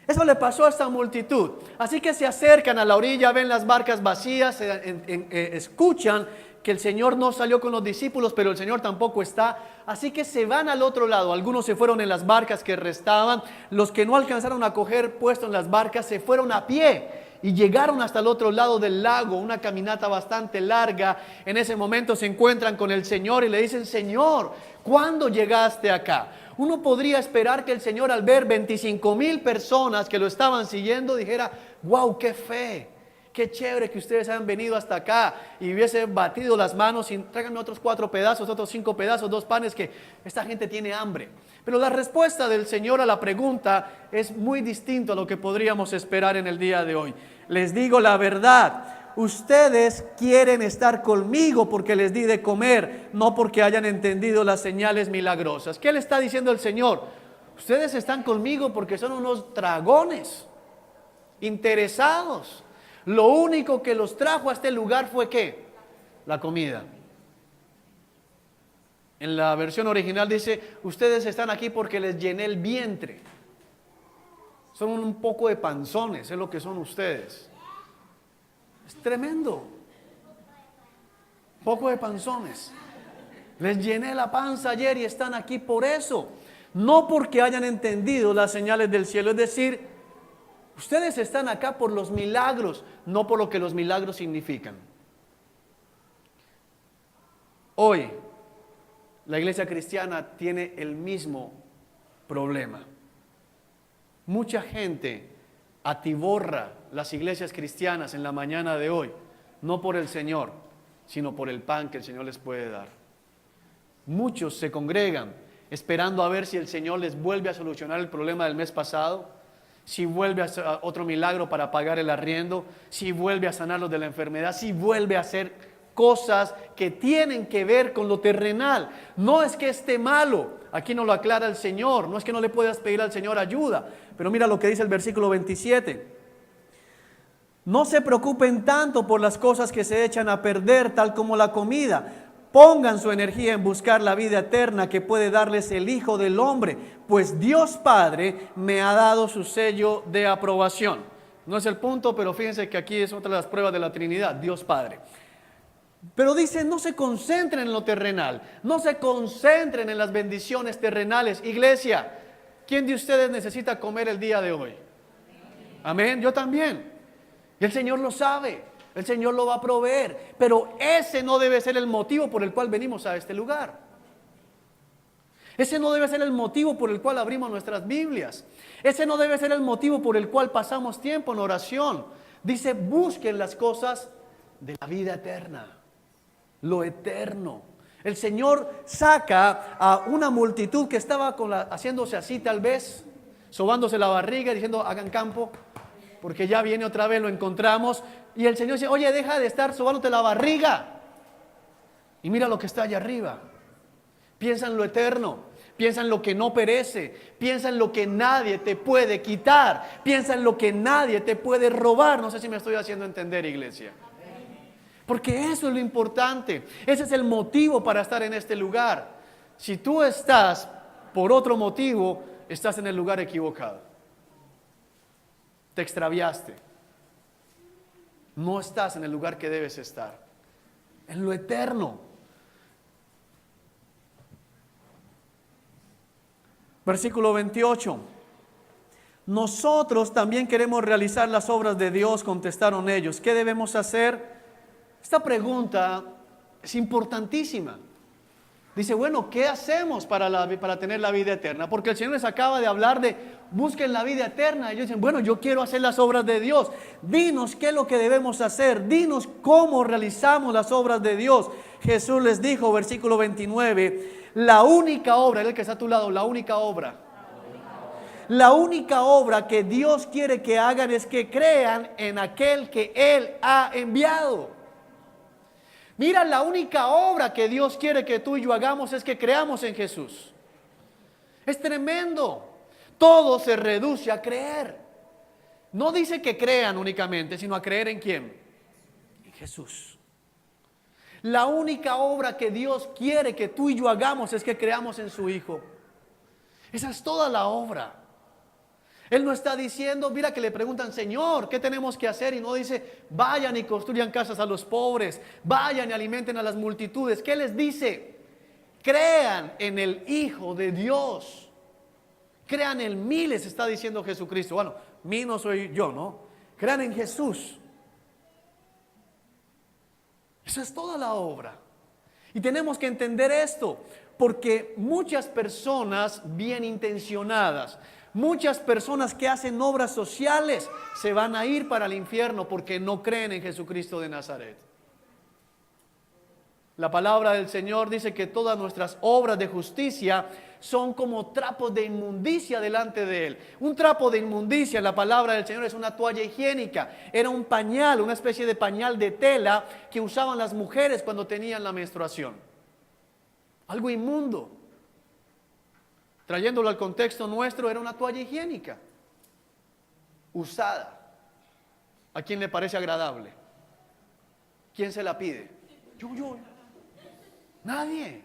eso le pasó a esta multitud. Así que se acercan a la orilla, ven las barcas vacías, escuchan que el Señor no salió con los discípulos, pero el Señor tampoco está. Así que se van al otro lado. Algunos se fueron en las barcas que restaban. Los que no alcanzaron a coger puesto en las barcas se fueron a pie y llegaron hasta el otro lado del lago, una caminata bastante larga. En ese momento se encuentran con el Señor y le dicen, Señor, ¿cuándo llegaste acá? Uno podría esperar que el Señor, al ver 25,000 personas que lo estaban siguiendo, dijera, wow, qué fe, qué chévere que ustedes han venido hasta acá, y hubiese batido las manos y tráiganme otros 4 pedazos, otros 5 pedazos, 2 panes, que esta gente tiene hambre. Pero la respuesta del Señor a la pregunta es muy distinta a lo que podríamos esperar en el día de hoy. Les digo la verdad. Ustedes quieren estar conmigo porque les di de comer, no porque hayan entendido las señales milagrosas. ¿Qué le está diciendo el Señor? Ustedes están conmigo porque son unos dragones, interesados. Lo único que los trajo a este lugar fue ¿qué? La comida. En la versión original dice, ustedes están aquí porque les llené el vientre. Son un poco de panzones, es lo que son ustedes. Es tremendo. Poco de panzones. Les llené la panza ayer y están aquí por eso. No porque hayan entendido las señales del cielo. Es decir, ustedes están acá por los milagros, no por lo que los milagros significan. Hoy, la iglesia cristiana tiene el mismo problema. Mucha gente atiborra las iglesias cristianas en la mañana de hoy, no por el Señor, sino por el pan que el Señor les puede dar. Muchos se congregan esperando a ver si el Señor les vuelve a solucionar el problema del mes pasado, si vuelve a hacer otro milagro para pagar el arriendo, si vuelve a sanarlos de la enfermedad, si vuelve a hacer cosas que tienen que ver con lo terrenal. No es que esté malo, aquí nos lo aclara el Señor, no es que no le puedas pedir al Señor ayuda, pero mira lo que dice el versículo 27. No se preocupen tanto por las cosas que se echan a perder, tal como la comida. Pongan su energía en buscar la vida eterna que puede darles el Hijo del Hombre, pues Dios Padre me ha dado su sello de aprobación. No es el punto, pero fíjense que aquí es otra de las pruebas de la Trinidad, Dios Padre. Pero dice, no se concentren en lo terrenal, no se concentren en las bendiciones terrenales. Iglesia, ¿quién de ustedes necesita comer el día de hoy? Amén, yo también. Y el Señor lo sabe, el Señor lo va a proveer, pero ese no debe ser el motivo por el cual venimos a este lugar. Ese no debe ser el motivo por el cual abrimos nuestras Biblias. Ese no debe ser el motivo por el cual pasamos tiempo en oración. Dice, busquen las cosas de la vida eterna, lo eterno. El Señor saca a una multitud que estaba haciéndose así tal vez, sobándose la barriga y diciendo, hagan campo, porque ya viene otra vez, lo encontramos. Y el Señor dice, oye, deja de estar sobándote la barriga. Y mira lo que está allá arriba. Piensa en lo eterno, piensa en lo que no perece, piensa en lo que nadie te puede quitar, piensa en lo que nadie te puede robar. No sé si me estoy haciendo entender, iglesia. Porque eso es lo importante, ese es el motivo para estar en este lugar. Si tú estás por otro motivo, estás en el lugar equivocado. Te extraviaste. No estás en el lugar que debes estar, en lo eterno. Versículo 28. Nosotros también queremos realizar las obras de Dios, contestaron ellos. ¿Qué debemos hacer? Esta pregunta es importantísima. Dice, bueno, ¿qué hacemos para tener la vida eterna? Porque el Señor les acaba de hablar de busquen la vida eterna. Ellos dicen, bueno, yo quiero hacer las obras de Dios. Dinos qué es lo que debemos hacer. Dinos cómo realizamos las obras de Dios. Jesús les dijo, versículo 29, la única obra, el que está a tu lado, la única obra. La única obra que Dios quiere que hagan es que crean en aquel que Él ha enviado. Mira, la única obra que Dios quiere que tú y yo hagamos es que creamos en Jesús. Es tremendo. Todo se reduce a creer. No dice que crean únicamente, sino a creer en ¿quién? En Jesús. La única obra que Dios quiere que tú y yo hagamos es que creamos en su Hijo. Esa es toda la obra. Él no está diciendo, mira que le preguntan, Señor, ¿qué tenemos que hacer? Y no dice, vayan y construyan casas a los pobres, vayan y alimenten a las multitudes. ¿Qué les dice? Crean en el Hijo de Dios. Crean en mí, les está diciendo Jesucristo. Bueno, mí no soy yo, ¿no? Crean en Jesús. Esa es toda la obra. Y tenemos que entender esto, porque muchas personas bien intencionadas, muchas personas que hacen obras sociales se van a ir para el infierno porque no creen en Jesucristo de Nazaret. La palabra del Señor dice que todas nuestras obras de justicia son como trapos de inmundicia delante de Él. Un trapo de inmundicia, la palabra del Señor, es una toalla higiénica. Era un pañal, una especie de pañal de tela que usaban las mujeres cuando tenían la menstruación. Algo inmundo. Trayéndolo al contexto nuestro, era una toalla higiénica, usada. ¿A quién le parece agradable? ¿Quién se la pide? Yo. Nadie.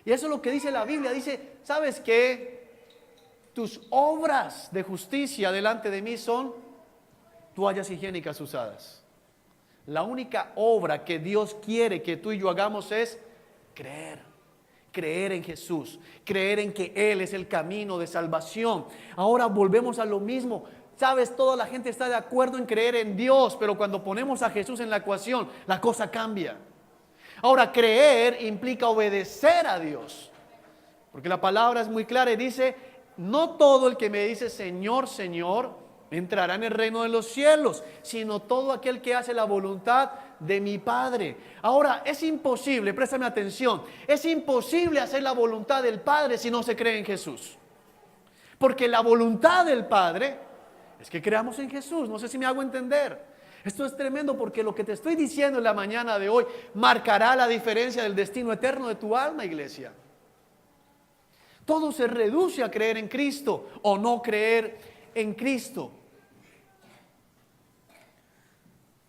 Y eso es lo que dice la Biblia. Dice, ¿sabes qué? Tus obras de justicia delante de mí son toallas higiénicas usadas. La única obra que Dios quiere que tú y yo hagamos es creer. Creer en Jesús, creer en que Él es el camino de salvación. Ahora volvemos a lo mismo. Sabes, toda la gente está de acuerdo en creer en Dios, pero cuando ponemos a Jesús en la ecuación, la cosa cambia. Ahora, creer implica obedecer a Dios, porque la palabra es muy clara y dice, no todo el que me dice Señor, Señor, entrará en el reino de los cielos, sino todo aquel que hace la voluntad de mi Padre. Ahora, es imposible, préstame atención, es imposible hacer la voluntad del Padre si no se cree en Jesús. Porque la voluntad del Padre es que creamos en Jesús. No sé si me hago entender. Esto es tremendo porque lo que te estoy diciendo en la mañana de hoy marcará la diferencia del destino eterno de tu alma, iglesia. Todo se reduce a creer en Cristo o no creer en Cristo.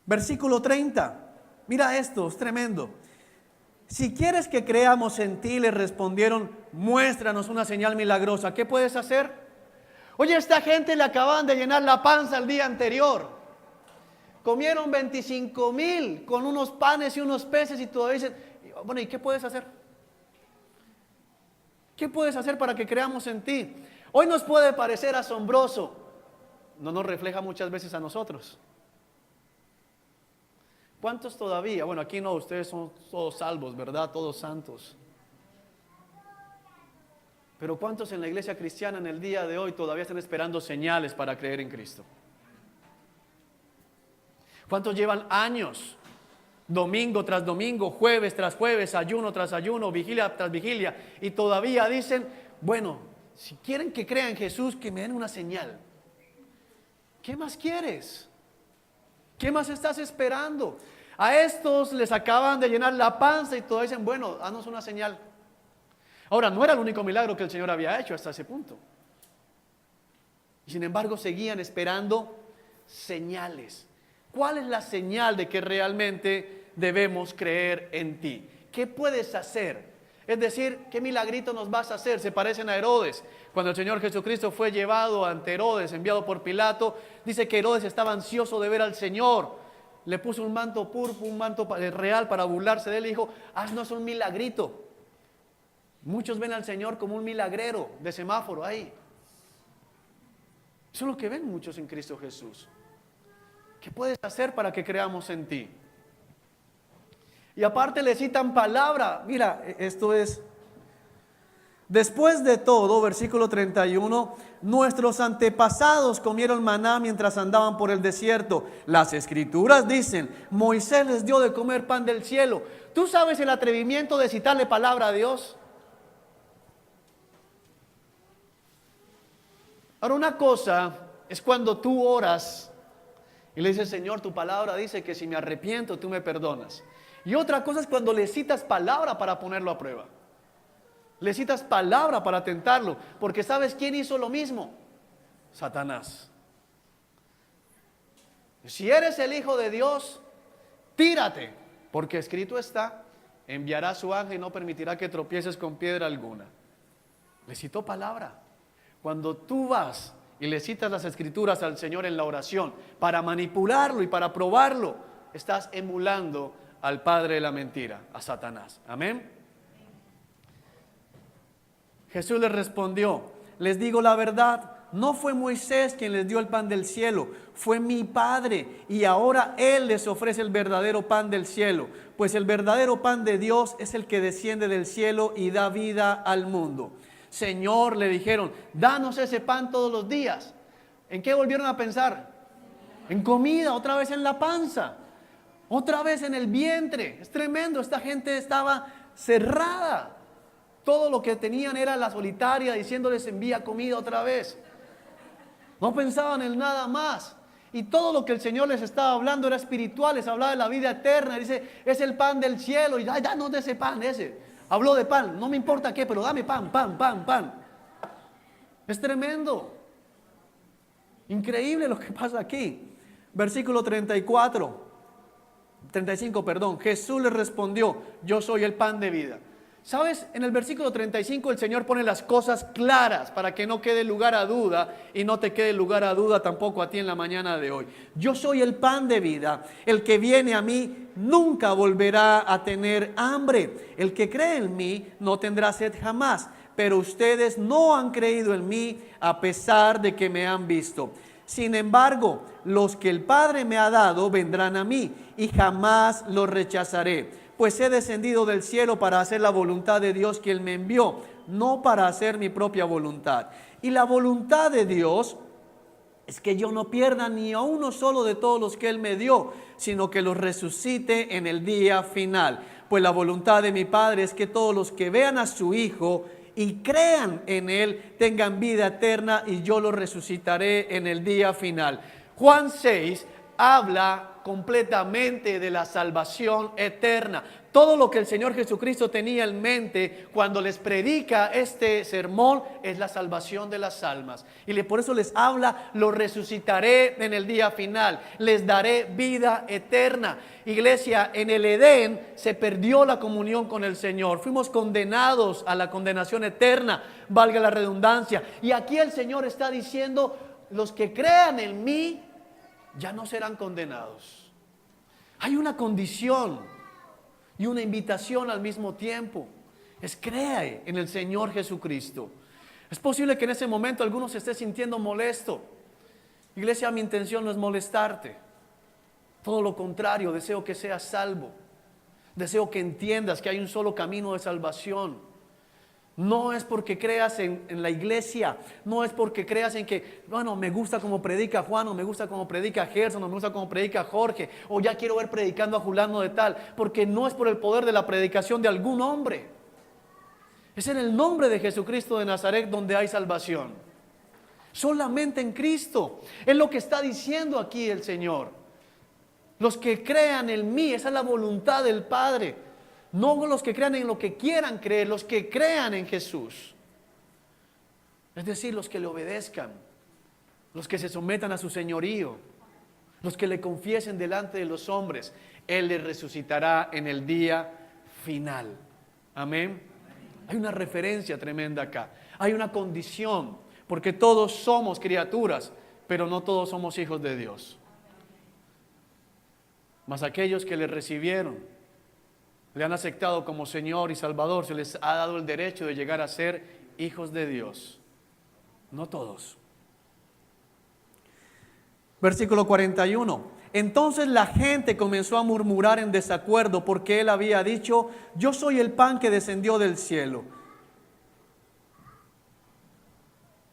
Versículo 30. Mira esto, es tremendo. Si quieres que creamos en ti, le respondieron, muéstranos una señal milagrosa. ¿Qué puedes hacer? Oye, esta gente le acaban de llenar la panza el día anterior. Comieron 25,000 con unos panes y unos peces y todavía dicen, bueno, ¿y qué puedes hacer? ¿Qué puedes hacer para que creamos en ti? Hoy nos puede parecer asombroso, no nos refleja muchas veces a nosotros. ¿Cuántos todavía? Bueno, aquí no, ustedes son todos salvos, ¿verdad? Todos santos. Pero ¿cuántos en la iglesia cristiana en el día de hoy todavía están esperando señales para creer en Cristo? ¿Cuántos llevan años, domingo tras domingo, jueves tras jueves, ayuno tras ayuno, vigilia tras vigilia, y todavía dicen, bueno, si quieren que crean en Jesús, que me den una señal? ¿Qué más quieres? ¿Qué más estás esperando? A estos les acaban de llenar la panza y todos dicen, bueno, haznos una señal. Ahora, no era el único milagro que el Señor había hecho hasta ese punto. Y sin embargo, seguían esperando señales. ¿Cuál es la señal de que realmente debemos creer en ti? ¿Qué puedes hacer? Es decir, ¿qué milagrito nos vas a hacer? Se parecen a Herodes. Cuando el Señor Jesucristo fue llevado ante Herodes, enviado por Pilato, dice que Herodes estaba ansioso de ver al Señor. Le puso un manto púrpura, un manto real para burlarse de él y dijo, haznos un milagrito. Muchos ven al Señor como un milagrero de semáforo ahí. Eso es lo que ven muchos en Cristo Jesús. ¿Qué puedes hacer para que creamos en ti? Y aparte le citan palabra. Mira, esto es. Después de todo, versículo 31, nuestros antepasados comieron maná mientras andaban por el desierto. Las escrituras dicen, Moisés les dio de comer pan del cielo. ¿Tú sabes el atrevimiento de citarle palabra a Dios? Ahora, una cosa es cuando tú oras y le dices, Señor, tu palabra dice que si me arrepiento, tú me perdonas. Y otra cosa es cuando le citas palabra para ponerlo a prueba. Le citas palabra para tentarlo, porque ¿sabes quién hizo lo mismo? Satanás. Si eres el Hijo de Dios, tírate, porque escrito está, enviará a su ángel y no permitirá que tropieces con piedra alguna. Le citó palabra. Cuando tú vas y le citas las escrituras al Señor en la oración para manipularlo y para probarlo, estás emulando al padre de la mentira, a Satanás. Amén. Jesús les respondió, les digo la verdad, no fue Moisés quien les dio el pan del cielo, fue mi Padre, y ahora Él les ofrece el verdadero pan del cielo, pues el verdadero pan de Dios es el que desciende del cielo y da vida al mundo. Señor, le dijeron, danos ese pan todos los días. ¿En qué volvieron a pensar? En comida, otra vez en la panza, otra vez en el vientre. Es tremendo, esta gente estaba cerrada. Todo lo que tenían era la solitaria diciéndoles envía comida otra vez. No pensaban en nada más. Y todo lo que el Señor les estaba hablando era espiritual, les hablaba de la vida eterna. Dice, es el pan del cielo. Y danos de ese pan, ese. Habló de pan, no me importa qué, pero dame pan, pan, pan, pan. Es tremendo. Increíble lo que pasa aquí. Versículo 35, perdón. Jesús les respondió, yo soy el pan de vida. ¿Sabes? En el versículo 35 el Señor pone las cosas claras para que no quede lugar a duda y no te quede lugar a duda tampoco a ti en la mañana de hoy. Yo soy el pan de vida. El que viene a mí nunca volverá a tener hambre. El que cree en mí no tendrá sed jamás. Pero ustedes no han creído en mí a pesar de que me han visto. Sin embargo, los que el Padre me ha dado vendrán a mí y jamás los rechazaré. Pues he descendido del cielo para hacer la voluntad de Dios que Él me envió, no para hacer mi propia voluntad. Y la voluntad de Dios es que yo no pierda ni a uno solo de todos los que Él me dio, sino que los resucite en el día final. Pues la voluntad de mi Padre es que todos los que vean a su Hijo y crean en Él tengan vida eterna y yo los resucitaré en el día final. Juan 6 habla completamente de la salvación eterna. Todo lo que el Señor Jesucristo tenía en mente cuando les predica este sermón es la salvación de las almas. Y por eso les habla, los resucitaré en el día final, les daré vida eterna. Iglesia, en el Edén se perdió la comunión con el Señor. Fuimos condenados a la condenación eterna, valga la redundancia. Y aquí el Señor está diciendo, los que crean en mí ya no serán condenados. Hay una condición y una invitación al mismo tiempo. Es cree en el Señor Jesucristo. Es posible que en ese momento alguno se esté sintiendo molesto. Iglesia, mi intención no es molestarte. Todo lo contrario, deseo que seas salvo. Deseo que entiendas que hay un solo camino de salvación. No es porque creas en la iglesia, no es porque creas en que, bueno, me gusta como predica Juan, o me gusta como predica Gerson, o me gusta como predica Jorge, o ya quiero ver predicando a Julano de tal, porque no es por el poder de la predicación de algún hombre. Es en el nombre de Jesucristo de Nazaret donde hay salvación. Solamente en Cristo. Es lo que está diciendo aquí el Señor. Los que crean en mí, esa es la voluntad del Padre. No los que crean en lo que quieran creer, los que crean en Jesús. Es decir, los que le obedezcan, los que se sometan a su señorío, los que le confiesen delante de los hombres. Él les resucitará en el día final. Amén. Hay una referencia tremenda acá. Hay una condición, porque todos somos criaturas, pero no todos somos hijos de Dios. Mas aquellos que le recibieron, le han aceptado como Señor y Salvador, se les ha dado el derecho de llegar a ser hijos de Dios. No todos. Versículo 41. Entonces la gente comenzó a murmurar en desacuerdo porque él había dicho: yo soy el pan que descendió del cielo.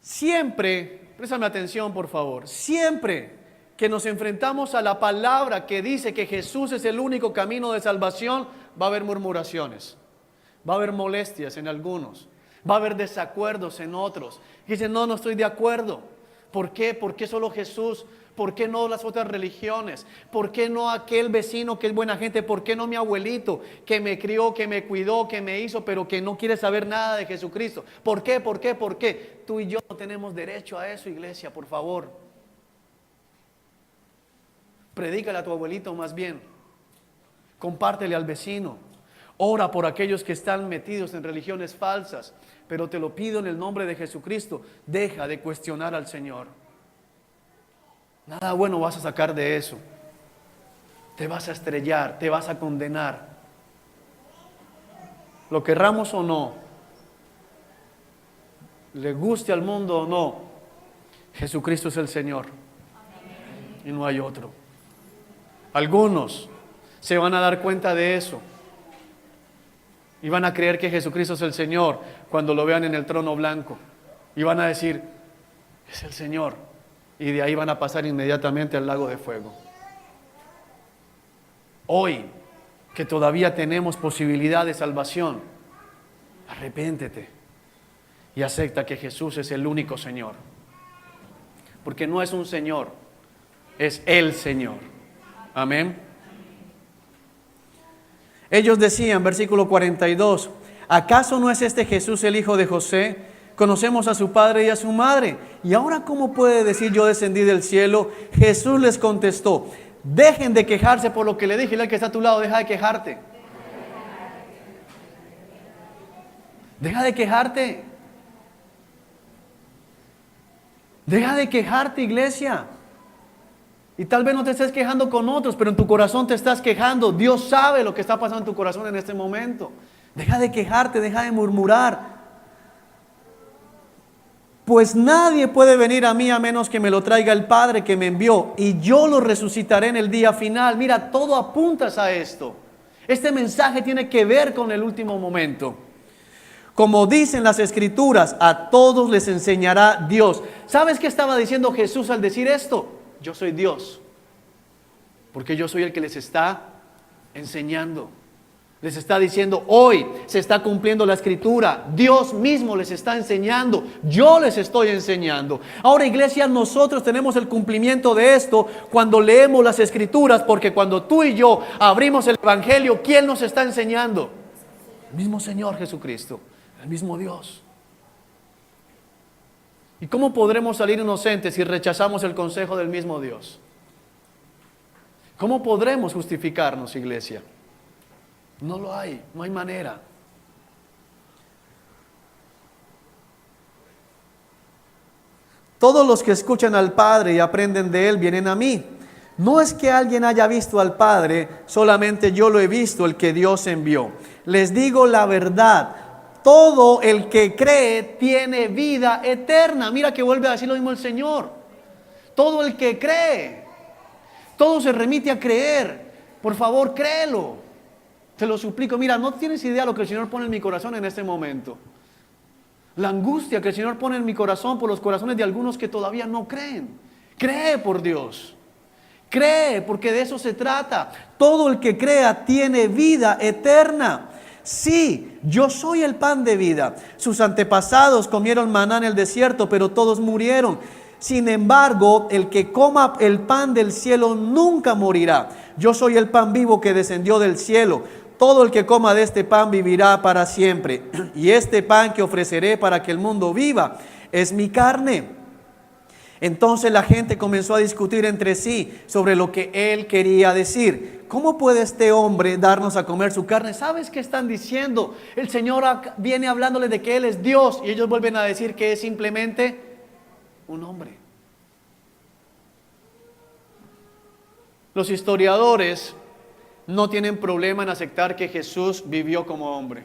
Siempre, préstame atención por favor, siempre que nos enfrentamos a la palabra que dice que Jesús es el único camino de salvación, va a haber murmuraciones, va a haber molestias en algunos, va a haber desacuerdos en otros. Y dicen: no estoy de acuerdo. ¿Por qué? ¿Por qué solo Jesús? ¿Por qué no las otras religiones? ¿Por qué no aquel vecino que es buena gente? ¿Por qué no mi abuelito que me crió, que me cuidó, que me hizo, pero que no quiere saber nada de Jesucristo? ¿Por qué? ¿Por qué? ¿Por qué? Tú y yo no tenemos derecho a eso, iglesia, por favor. Predícale a tu abuelito más bien. Compártele al vecino. Ora por aquellos que están metidos en religiones falsas. Pero te lo pido en el nombre de Jesucristo, deja de cuestionar al Señor. Nada bueno vas a sacar de eso. Te vas a estrellar, te vas a condenar. Lo querramos o no, le guste al mundo o no, Jesucristo es el Señor. Y no hay otro. Algunos se van a dar cuenta de eso y van a creer que Jesucristo es el Señor cuando lo vean en el trono blanco. Y van a decir: es el Señor. Y de ahí van a pasar inmediatamente al lago de fuego. Hoy, que todavía tenemos posibilidad de salvación, arrepéntete y acepta que Jesús es el único Señor. Porque no es un Señor, es el Señor. Amén. Ellos decían, versículo 42, ¿acaso no es este Jesús el hijo de José? Conocemos a su padre y a su madre. ¿Y ahora cómo puede decir yo descendí del cielo? Jesús les contestó: dejen de quejarse por lo que le dije. Y el que está a tu lado, deja de quejarte. Deja de quejarte. Deja de quejarte, iglesia. Y tal vez no te estés quejando con otros, pero en tu corazón te estás quejando. Dios sabe lo que está pasando en tu corazón en este momento. Deja de quejarte, deja de murmurar. Pues nadie puede venir a mí a menos que me lo traiga el Padre que me envió, y yo lo resucitaré en el día final. Mira, todo apuntas a esto. Este mensaje tiene que ver con el último momento. Como dicen las Escrituras, a todos les enseñará Dios. ¿Sabes qué estaba diciendo Jesús al decir esto? Yo soy Dios, porque yo soy el que les está enseñando. Les está diciendo: hoy se está cumpliendo la Escritura. Dios mismo les está enseñando. Yo les estoy enseñando. Ahora, iglesia, nosotros tenemos el cumplimiento de esto cuando leemos las Escrituras, porque cuando tú y yo abrimos el Evangelio, ¿quién nos está enseñando? El mismo Señor Jesucristo, el mismo Dios. ¿Y cómo podremos salir inocentes si rechazamos el consejo del mismo Dios? ¿Cómo podremos justificarnos, iglesia? No lo hay, no hay manera. Todos los que escuchan al Padre y aprenden de Él vienen a mí. No es que alguien haya visto al Padre, solamente yo lo he visto, el que Dios envió. Les digo la verdad, todo el que cree tiene vida eterna. Mira que vuelve a decir lo mismo el Señor. Todo el que cree, todo se remite a creer. Por favor, créelo. Te lo suplico. Mira, no tienes idea lo que el Señor pone en mi corazón en este momento. La angustia que el Señor pone en mi corazón por los corazones de algunos que todavía no creen. Cree, por Dios. Cree, porque de eso se trata. Todo el que crea tiene vida eterna. Sí, yo soy el pan de vida. Sus antepasados comieron maná en el desierto, pero todos murieron. Sin embargo, el que coma el pan del cielo nunca morirá. Yo soy el pan vivo que descendió del cielo. Todo el que coma de este pan vivirá para siempre. Y este pan que ofreceré para que el mundo viva es mi carne. Entonces la gente comenzó a discutir entre sí sobre lo que él quería decir. ¿Cómo puede este hombre darnos a comer su carne? ¿Sabes qué están diciendo? El Señor viene hablándole de que Él es Dios y ellos vuelven a decir que es simplemente un hombre. Los historiadores no tienen problema en aceptar que Jesús vivió como hombre.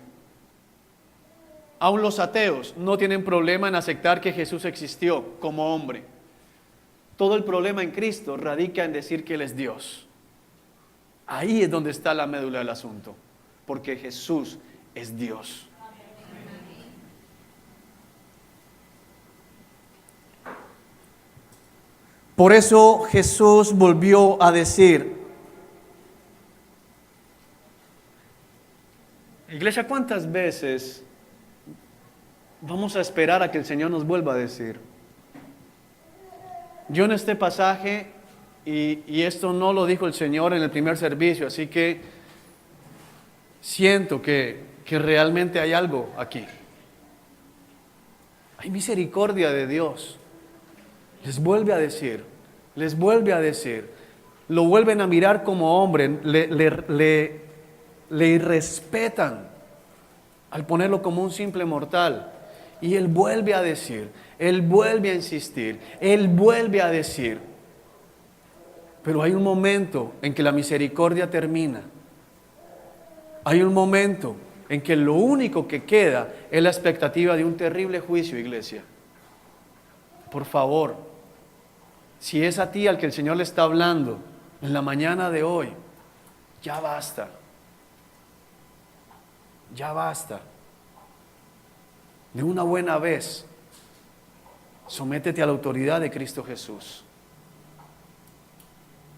Aún los ateos no tienen problema en aceptar que Jesús existió como hombre. Todo el problema en Cristo radica en decir que Él es Dios. Ahí es donde está la médula del asunto, porque Jesús es Dios. Por eso Jesús volvió a decir, iglesia, ¿cuántas veces vamos a esperar a que el Señor nos vuelva a decir? Yo en este pasaje, y esto no lo dijo el Señor en el primer servicio, así que siento que realmente hay algo aquí. Hay misericordia de Dios. Les vuelve a decir, lo vuelven a mirar como hombre, le irrespetan al ponerlo como un simple mortal. Y Él vuelve a decir, Él vuelve a insistir, Él vuelve a decir. Pero hay un momento en que la misericordia termina. Hay un momento en que lo único que queda es la expectativa de un terrible juicio, iglesia. Por favor, si es a ti al que el Señor le está hablando en la mañana de hoy, ya basta. Ya basta. De una buena vez, sométete a la autoridad de Cristo Jesús.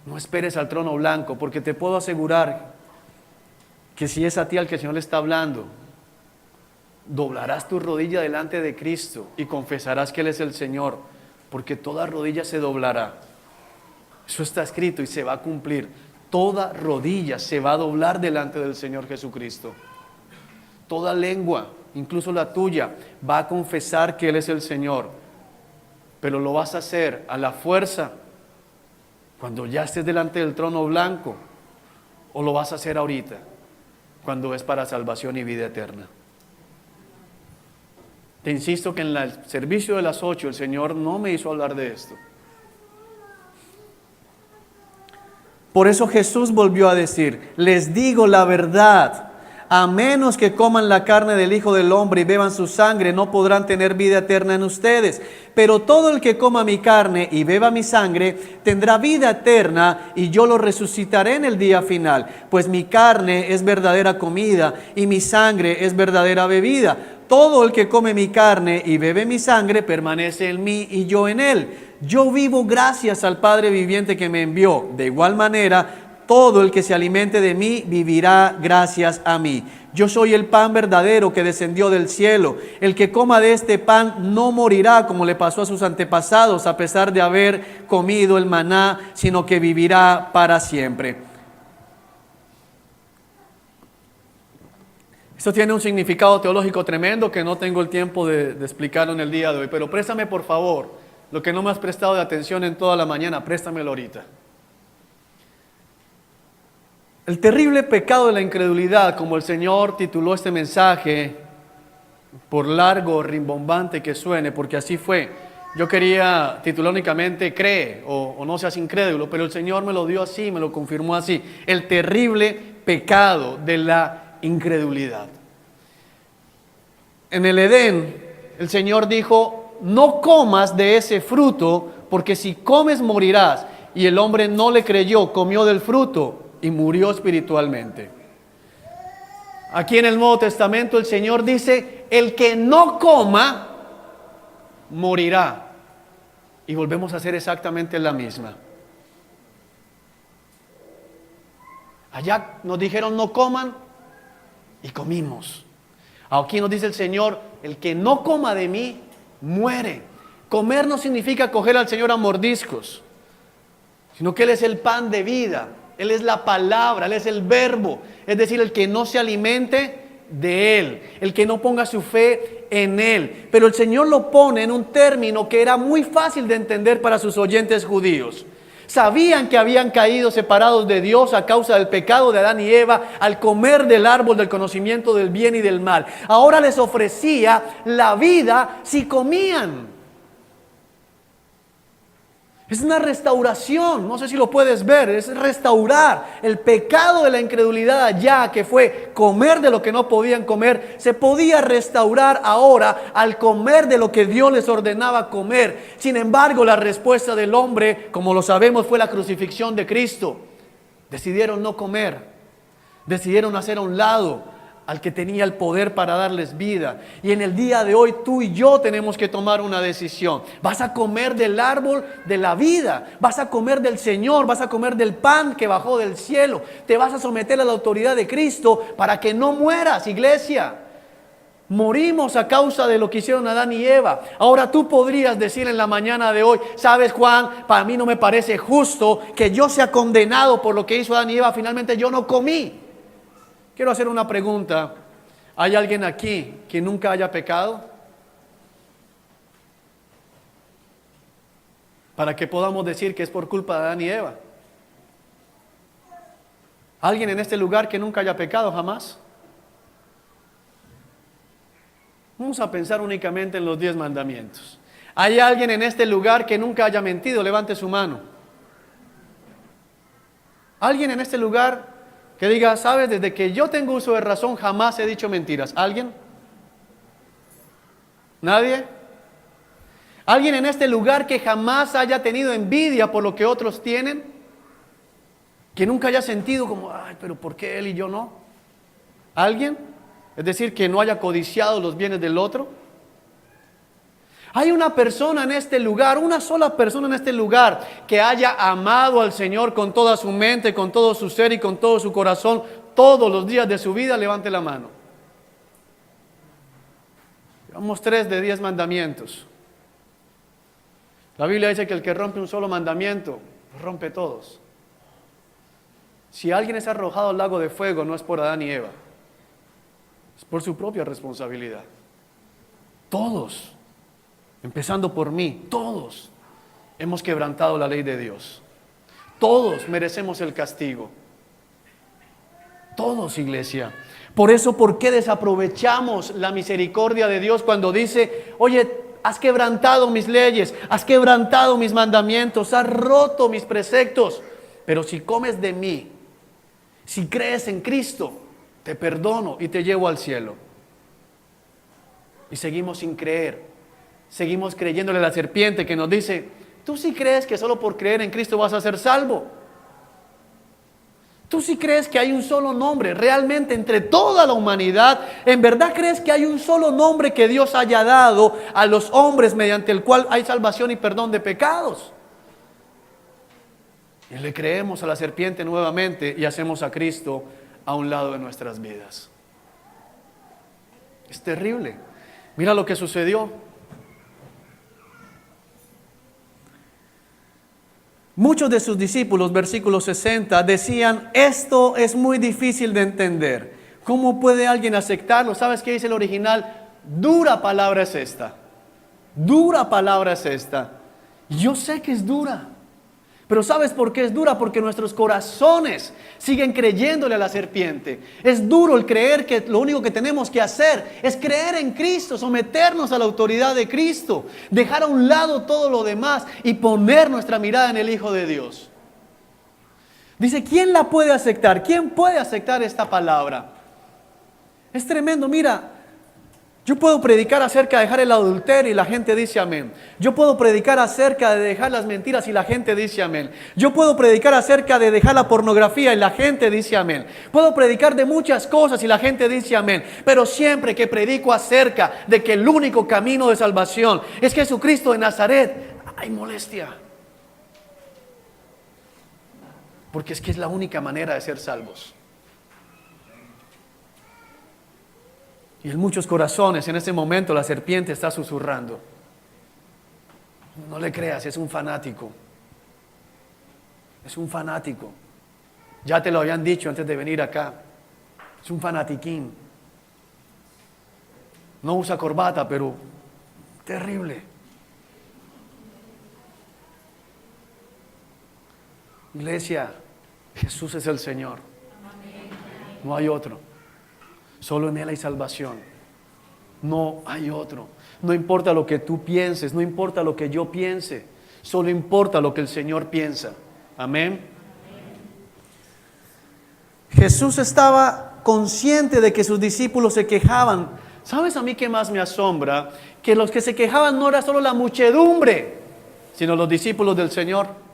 No esperes al trono blanco, porque te puedo asegurar que si es a ti al que el Señor le está hablando, doblarás tu rodilla delante de Cristo y confesarás que Él es el Señor, porque toda rodilla se doblará. Eso está escrito y se va a cumplir. Toda rodilla se va a doblar delante del Señor Jesucristo. Toda lengua, incluso la tuya, va a confesar que Él es el Señor. Pero lo vas a hacer a la fuerza cuando ya estés delante del trono blanco, o lo vas a hacer ahorita, cuando es para salvación y vida eterna. Te insisto que en el servicio de las 8 el Señor no me hizo hablar de esto. Por eso Jesús volvió a decir, les digo la verdad, a menos que coman la carne del Hijo del Hombre y beban su sangre, no podrán tener vida eterna en ustedes. Pero todo el que coma mi carne y beba mi sangre, tendrá vida eterna, y yo lo resucitaré en el día final. Pues mi carne es verdadera comida, y mi sangre es verdadera bebida. Todo el que come mi carne y bebe mi sangre, permanece en mí y yo en él. Yo vivo gracias al Padre viviente que me envió. De igual manera, todo el que se alimente de mí vivirá gracias a mí. Yo soy el pan verdadero que descendió del cielo. El que coma de este pan no morirá como le pasó a sus antepasados a pesar de haber comido el maná, sino que vivirá para siempre. Esto tiene un significado teológico tremendo que no tengo el tiempo de explicarlo en el día de hoy, pero préstame por favor lo que no me has prestado de atención en toda la mañana, préstamelo ahorita. El terrible pecado de la incredulidad, como el Señor tituló este mensaje, por largo, rimbombante que suene, porque así fue. Yo quería titular únicamente cree o no seas incrédulo, pero el Señor me lo dio así, me lo confirmó así. El terrible pecado de la incredulidad. En el Edén, el Señor dijo, no comas de ese fruto, porque si comes morirás. Y el hombre no le creyó, comió del fruto y murió espiritualmente. Aquí en el Nuevo Testamento el Señor dice, el que no coma, morirá. Y volvemos a hacer exactamente la misma. Allá nos dijeron no coman y comimos. Aquí nos dice el Señor, el que no coma de mí, muere. Comer no significa coger al Señor a mordiscos, sino que Él es el pan de vida, Él es la palabra, Él es el verbo. Es decir, el que no se alimente de Él, el que no ponga su fe en Él. Pero el Señor lo pone en un término que era muy fácil de entender para sus oyentes judíos. Sabían que habían caído separados de Dios a causa del pecado de Adán y Eva al comer del árbol del conocimiento del bien y del mal. Ahora les ofrecía la vida si comían. Es una restauración, no sé si lo puedes ver, es restaurar el pecado de la incredulidad allá, que fue comer de lo que no podían comer. Se podía restaurar ahora al comer de lo que Dios les ordenaba comer. Sin embargo, la respuesta del hombre, como lo sabemos, fue la crucifixión de Cristo. Decidieron no comer, decidieron hacer a un lado al que tenía el poder para darles vida. Y en el día de hoy tú y yo tenemos que tomar una decisión. Vas a comer del árbol de la vida, vas a comer del Señor, vas a comer del pan que bajó del cielo, te vas a someter a la autoridad de Cristo para que no mueras, iglesia. Morimos a causa de lo que hicieron Adán y Eva. Ahora tú podrías decir en la mañana de hoy: sabes, Juan, para mí no me parece justo que yo sea condenado por lo que hizo Adán y Eva. Finalmente yo no comí. Quiero hacer una pregunta. ¿Hay alguien aquí que nunca haya pecado? Para que podamos decir que es por culpa de Adán y Eva. ¿Alguien en este lugar que nunca haya pecado jamás? Vamos a pensar únicamente en los 10 mandamientos. ¿Hay alguien en este lugar que nunca haya mentido? Levante su mano. ¿Alguien en este lugar que diga: sabes, desde que yo tengo uso de razón jamás he dicho mentiras? ¿Alguien? ¿Nadie? ¿Alguien en este lugar que jamás haya tenido envidia por lo que otros tienen? Que nunca haya sentido como: ay, pero ¿por qué él y yo no? ¿Alguien? Es decir, que no haya codiciado los bienes del otro. Hay una persona en este lugar, una sola persona en este lugar que haya amado al Señor con toda su mente, con todo su ser y con todo su corazón todos los días de su vida. Levante la mano. Llevamos 3 de 10 mandamientos. La Biblia dice que el que rompe un solo mandamiento, rompe todos. Si alguien es arrojado al lago de fuego, no es por Adán y Eva, es por su propia responsabilidad. Todos, empezando por mí, todos hemos quebrantado la ley de Dios. Todos merecemos el castigo. Todos, iglesia. Por eso, ¿por qué desaprovechamos la misericordia de Dios cuando dice: oye, has quebrantado mis leyes, has quebrantado mis mandamientos, has roto mis preceptos, pero si comes de mí, si crees en Cristo, te perdono y te llevo al cielo? Y seguimos sin creer. Seguimos creyéndole a la serpiente que nos dice: ¿tú sí crees que solo por creer en Cristo vas a ser salvo? ¿Tú sí crees que hay un solo nombre realmente entre toda la humanidad? ¿En verdad crees que hay un solo nombre que Dios haya dado a los hombres mediante el cual hay salvación y perdón de pecados? Y le creemos a la serpiente nuevamente y hacemos a Cristo a un lado de nuestras vidas. Es terrible. Mira lo que sucedió. Muchos de sus discípulos, versículo 60, decían: esto es muy difícil de entender. ¿Cómo puede alguien aceptarlo? ¿Sabes qué dice el original? Dura palabra es esta. Dura palabra es esta. Yo sé que es dura. Pero ¿sabes por qué es dura? Porque nuestros corazones siguen creyéndole a la serpiente. Es duro el creer que lo único que tenemos que hacer es creer en Cristo, someternos a la autoridad de Cristo, dejar a un lado todo lo demás y poner nuestra mirada en el Hijo de Dios. Dice: ¿quién la puede aceptar? ¿Quién puede aceptar esta palabra? Es tremendo, mira. Yo puedo predicar acerca de dejar el adulterio y la gente dice amén. Yo puedo predicar acerca de dejar las mentiras y la gente dice amén. Yo puedo predicar acerca de dejar la pornografía y la gente dice amén. Puedo predicar de muchas cosas y la gente dice amén. Pero siempre que predico acerca de que el único camino de salvación es Jesucristo de Nazaret, hay molestia. Porque es que es la única manera de ser salvos. Y en muchos corazones en este momento la serpiente está susurrando: No le creas, es un fanático. Es un fanático. Ya te lo habían dicho antes de venir acá. Es un fanatiquín. No usa corbata, pero terrible. Iglesia, Jesús es el Señor. No hay otro. Solo en Él hay salvación. No hay otro. No importa lo que tú pienses, no importa lo que yo piense, solo importa lo que el Señor piensa. Amén. Jesús estaba consciente de que sus discípulos se quejaban. ¿Sabes a mí qué más me asombra? Que los que se quejaban no era solo la muchedumbre, sino los discípulos del Señor.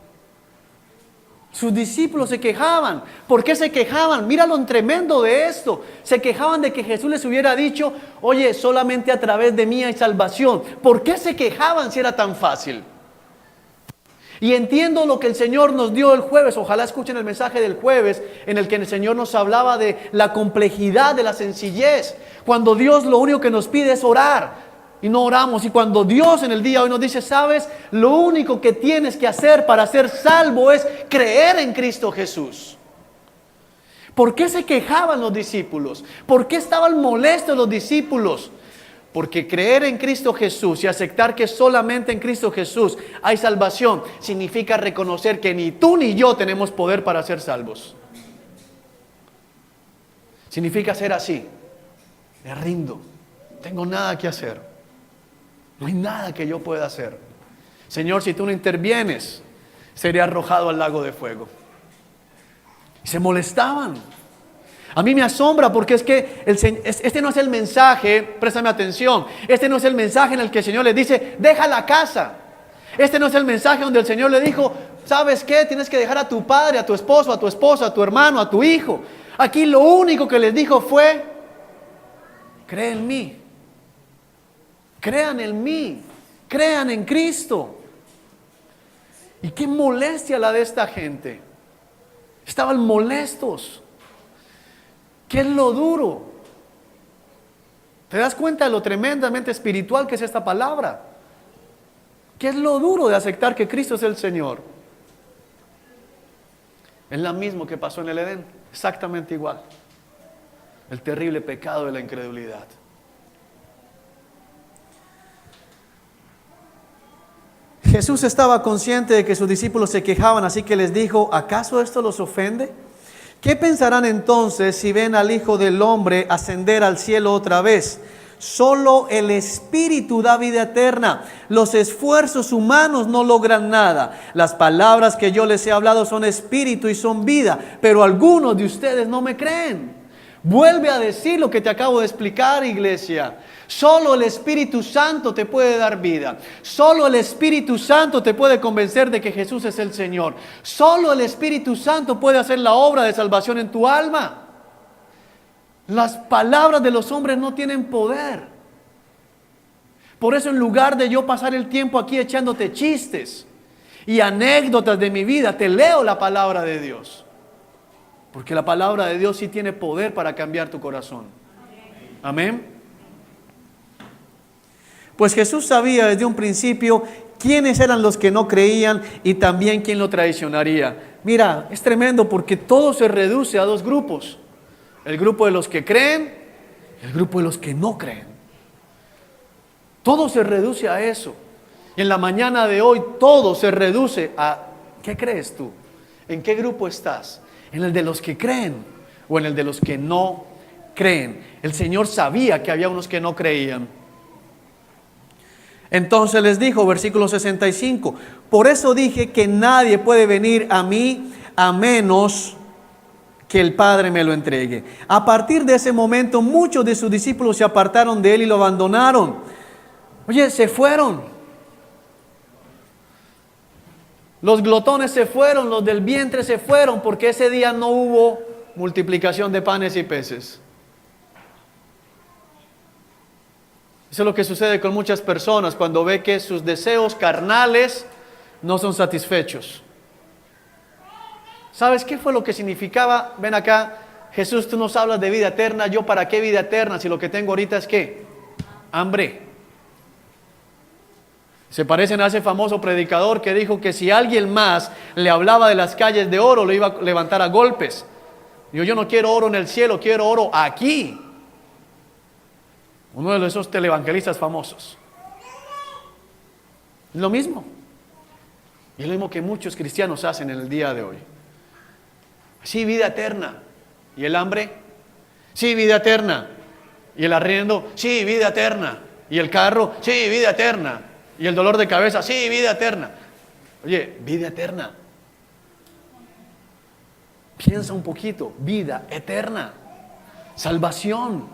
Sus discípulos se quejaban. ¿Por qué se quejaban? Mira lo tremendo de esto. Se quejaban de que Jesús les hubiera dicho, oye, solamente a través de mí hay salvación. ¿Por qué se quejaban si era tan fácil? Y entiendo lo que el Señor nos dio el jueves. Ojalá escuchen el mensaje del jueves en el que el Señor nos hablaba de la complejidad, de la sencillez. Cuando Dios lo único que nos pide es orar. Y no oramos. Y cuando Dios en el día de hoy nos dice, sabes, lo único que tienes que hacer para ser salvo es creer en Cristo Jesús. ¿Por qué se quejaban los discípulos? ¿Por qué estaban molestos los discípulos? Porque creer en Cristo Jesús y aceptar que solamente en Cristo Jesús hay salvación significa reconocer que ni tú ni yo tenemos poder para ser salvos. Significa ser así. Me rindo. No tengo nada que hacer. No hay nada que yo pueda hacer. Señor, si tú no intervienes, seré arrojado al lago de fuego. Y se molestaban. A mí me asombra porque es que este no es el mensaje, préstame atención, este no es el mensaje en el que el Señor les dice, deja la casa. Este no es el mensaje donde el Señor le dijo, ¿sabes qué? Tienes que dejar a tu padre, a tu esposo, a tu esposa, a tu hermano, a tu hijo. Aquí lo único que les dijo fue, cree en mí. Crean en mí, crean en Cristo. Y qué molestia la de esta gente. Estaban molestos. ¿Qué es lo duro? ¿Te das cuenta de lo tremendamente espiritual que es esta palabra? ¿Qué es lo duro de aceptar que Cristo es el Señor? Es lo mismo que pasó en el Edén, exactamente igual. El terrible pecado de la incredulidad. Jesús estaba consciente de que sus discípulos se quejaban, así que les dijo, ¿acaso esto los ofende? ¿Qué pensarán entonces si ven al Hijo del Hombre ascender al cielo otra vez? Solo el Espíritu da vida eterna. Los esfuerzos humanos no logran nada. Las palabras que yo les he hablado son espíritu y son vida, pero algunos de ustedes no me creen. Vuelve a decir lo que te acabo de explicar, iglesia. Solo el Espíritu Santo te puede dar vida. Solo el Espíritu Santo te puede convencer de que Jesús es el Señor. Solo el Espíritu Santo puede hacer la obra de salvación en tu alma. Las palabras de los hombres no tienen poder. Por eso en lugar de yo pasar el tiempo aquí echándote chistes y anécdotas de mi vida, te leo la palabra de Dios. Porque la palabra de Dios sí tiene poder para cambiar tu corazón. Amén. Pues Jesús sabía desde un principio quiénes eran los que no creían y también quién lo traicionaría. Mira, es tremendo porque todo se reduce a dos grupos. El grupo de los que creen y el grupo de los que no creen. Todo se reduce a eso. Y en la mañana de hoy todo se reduce a, ¿qué crees tú? ¿En qué grupo estás? ¿En el de los que creen o en el de los que no creen? El Señor sabía que había unos que no creían. Entonces les dijo, versículo 65, por eso dije que nadie puede venir a mí a menos que el Padre me lo entregue. A partir de ese momento muchos de sus discípulos se apartaron de él y lo abandonaron. Oye, se fueron. Los glotones se fueron, los del vientre se fueron, porque ese día no hubo multiplicación de panes y peces. Eso es lo que sucede con muchas personas cuando ve que sus deseos carnales no son satisfechos. ¿Sabes qué fue lo que significaba? Ven acá, Jesús, tú nos hablas de vida eterna. ¿Yo para qué vida eterna si lo que tengo ahorita es qué? Hambre. Se parecen a ese famoso predicador que dijo que si alguien más le hablaba de las calles de oro, le iba a levantar a golpes. Digo, yo no quiero oro en el cielo, quiero oro aquí. Uno de esos televangelistas famosos. Es lo mismo. Y es lo mismo que muchos cristianos hacen en el día de hoy. Sí, vida eterna. ¿Y el hambre? Sí, vida eterna. ¿Y el arriendo? Sí, vida eterna. ¿Y el carro? Sí, vida eterna. ¿Y el dolor de cabeza? Sí, vida eterna. Oye, vida eterna. Piensa un poquito, vida eterna. Salvación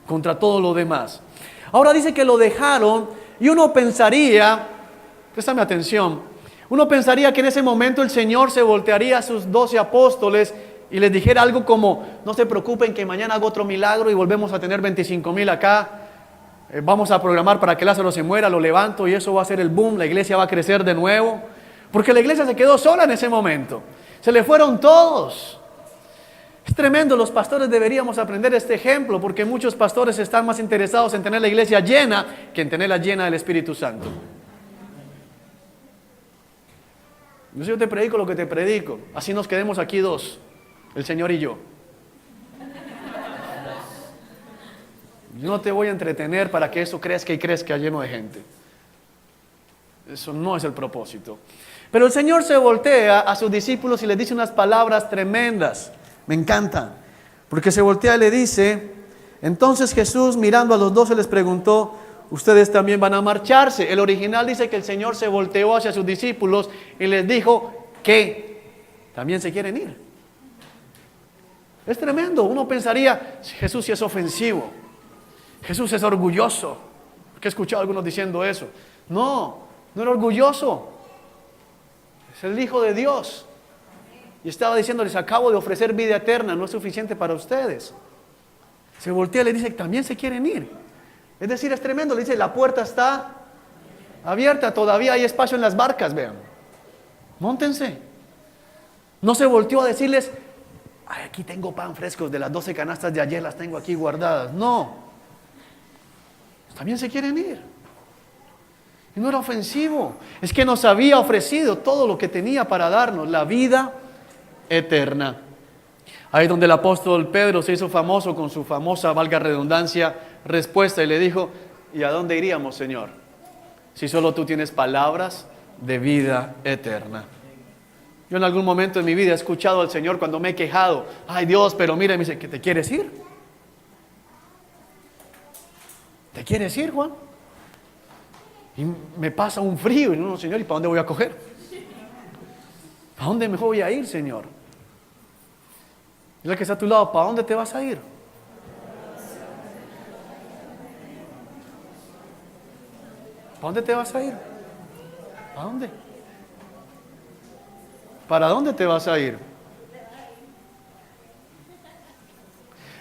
contra todo lo demás. Ahora dice que lo dejaron y uno pensaría, préstame atención, uno pensaría que en ese momento el Señor se voltearía a sus 12 apóstoles y les dijera algo como, no se preocupen que mañana hago otro milagro y volvemos a tener 25,000 acá. Vamos a programar para que Lázaro se muera, lo levanto y eso va a ser el boom, la iglesia va a crecer de nuevo. Porque la iglesia se quedó sola en ese momento. Se le fueron todos. Es tremendo, los pastores deberíamos aprender este ejemplo porque muchos pastores están más interesados en tener la iglesia llena que en tenerla llena del Espíritu Santo. Yo te predico lo que te predico, así nos quedemos aquí dos, el Señor y yo. Yo no te voy a entretener para que eso crezca y crezca lleno de gente. Eso no es el propósito. Pero el Señor se voltea a sus discípulos y les dice unas palabras tremendas. Me encantan. Porque se voltea y le dice, entonces Jesús mirando a los 12 les preguntó, ¿ustedes también van a marcharse? El original dice que el Señor se volteó hacia sus discípulos y les dijo que también se quieren ir. Es tremendo. Uno pensaría, Jesús sí es ofensivo. Jesús es orgulloso. Porque he escuchado a algunos diciendo eso. No era orgulloso. Es el Hijo de Dios. Y estaba diciendo, les acabo de ofrecer vida eterna, no es suficiente para ustedes. Se voltea y le dice, también se quieren ir. Es decir, es tremendo. Le dice, la puerta está abierta, todavía hay espacio en las barcas, vean. Móntense. No se volteó a decirles, ay, aquí tengo pan frescos de las 12 canastas de ayer, las tengo aquí guardadas. No. También se quieren ir. Y no era ofensivo. Es que nos había ofrecido todo lo que tenía para darnos, la vida eterna. Ahí donde el apóstol Pedro se hizo famoso con su famosa, valga redundancia, respuesta y le dijo, ¿y a dónde iríamos, Señor? Si solo tú tienes palabras de vida eterna. Yo en algún momento de mi vida he escuchado al Señor cuando me he quejado, ay Dios, pero mira, me dice, ¿qué te quieres ir? ¿Te quieres ir, Juan? Y me pasa un frío y no, Señor, ¿y para dónde voy a coger? ¿A dónde mejor voy a ir, Señor? Dile que está a tu lado, ¿para dónde te vas a ir? ¿Para dónde te vas a ir? ¿A dónde? ¿Para dónde te vas a ir?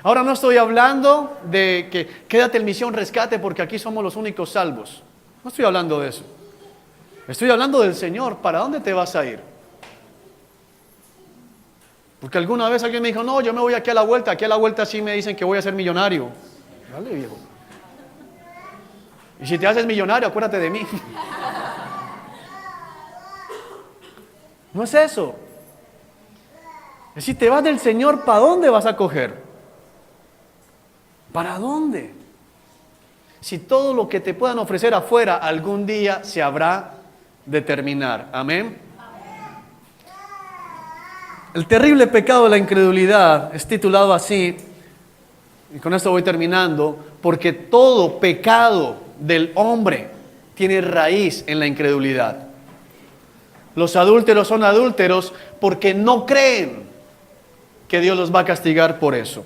Ahora no estoy hablando de que quédate en Misión Rescate porque aquí somos los únicos salvos. No estoy hablando de eso. Estoy hablando del Señor. ¿Para dónde te vas a ir? Porque alguna vez alguien me dijo, no, yo me voy aquí a la vuelta sí me dicen que voy a ser millonario. Vale, viejo. Y si te haces millonario, acuérdate de mí. No es eso. Es si te vas del Señor, ¿para dónde vas a coger? ¿Para dónde? Si todo lo que te puedan ofrecer afuera algún día se habrá de terminar. Amén. El terrible pecado de la incredulidad es titulado así, y con esto voy terminando, porque todo pecado del hombre tiene raíz en la incredulidad. Los adúlteros son adúlteros porque no creen que Dios los va a castigar por eso.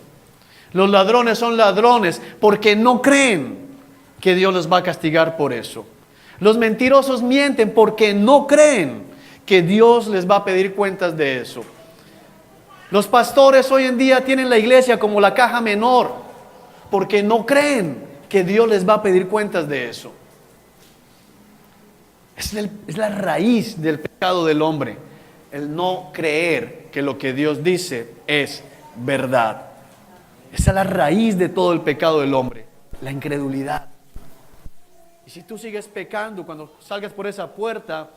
Los ladrones son ladrones porque no creen que Dios los va a castigar por eso. Los mentirosos mienten porque no creen que Dios les va a pedir cuentas de eso. Los pastores hoy en día tienen la iglesia como la caja menor porque no creen que Dios les va a pedir cuentas de eso. Es la raíz del pecado del hombre, el no creer que lo que Dios dice es verdad. Esa es la raíz de todo el pecado del hombre, la incredulidad. Y si tú sigues pecando cuando salgas por esa puerta,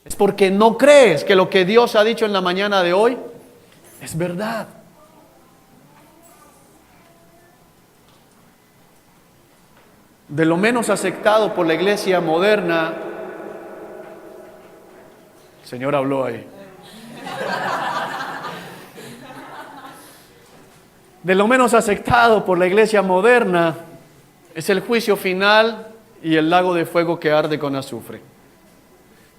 es porque no crees que lo que Dios ha dicho en la mañana de hoy es verdad. De lo menos aceptado por la iglesia moderna, el Señor habló ahí. De lo menos aceptado por la iglesia moderna es el juicio final y el lago de fuego que arde con azufre.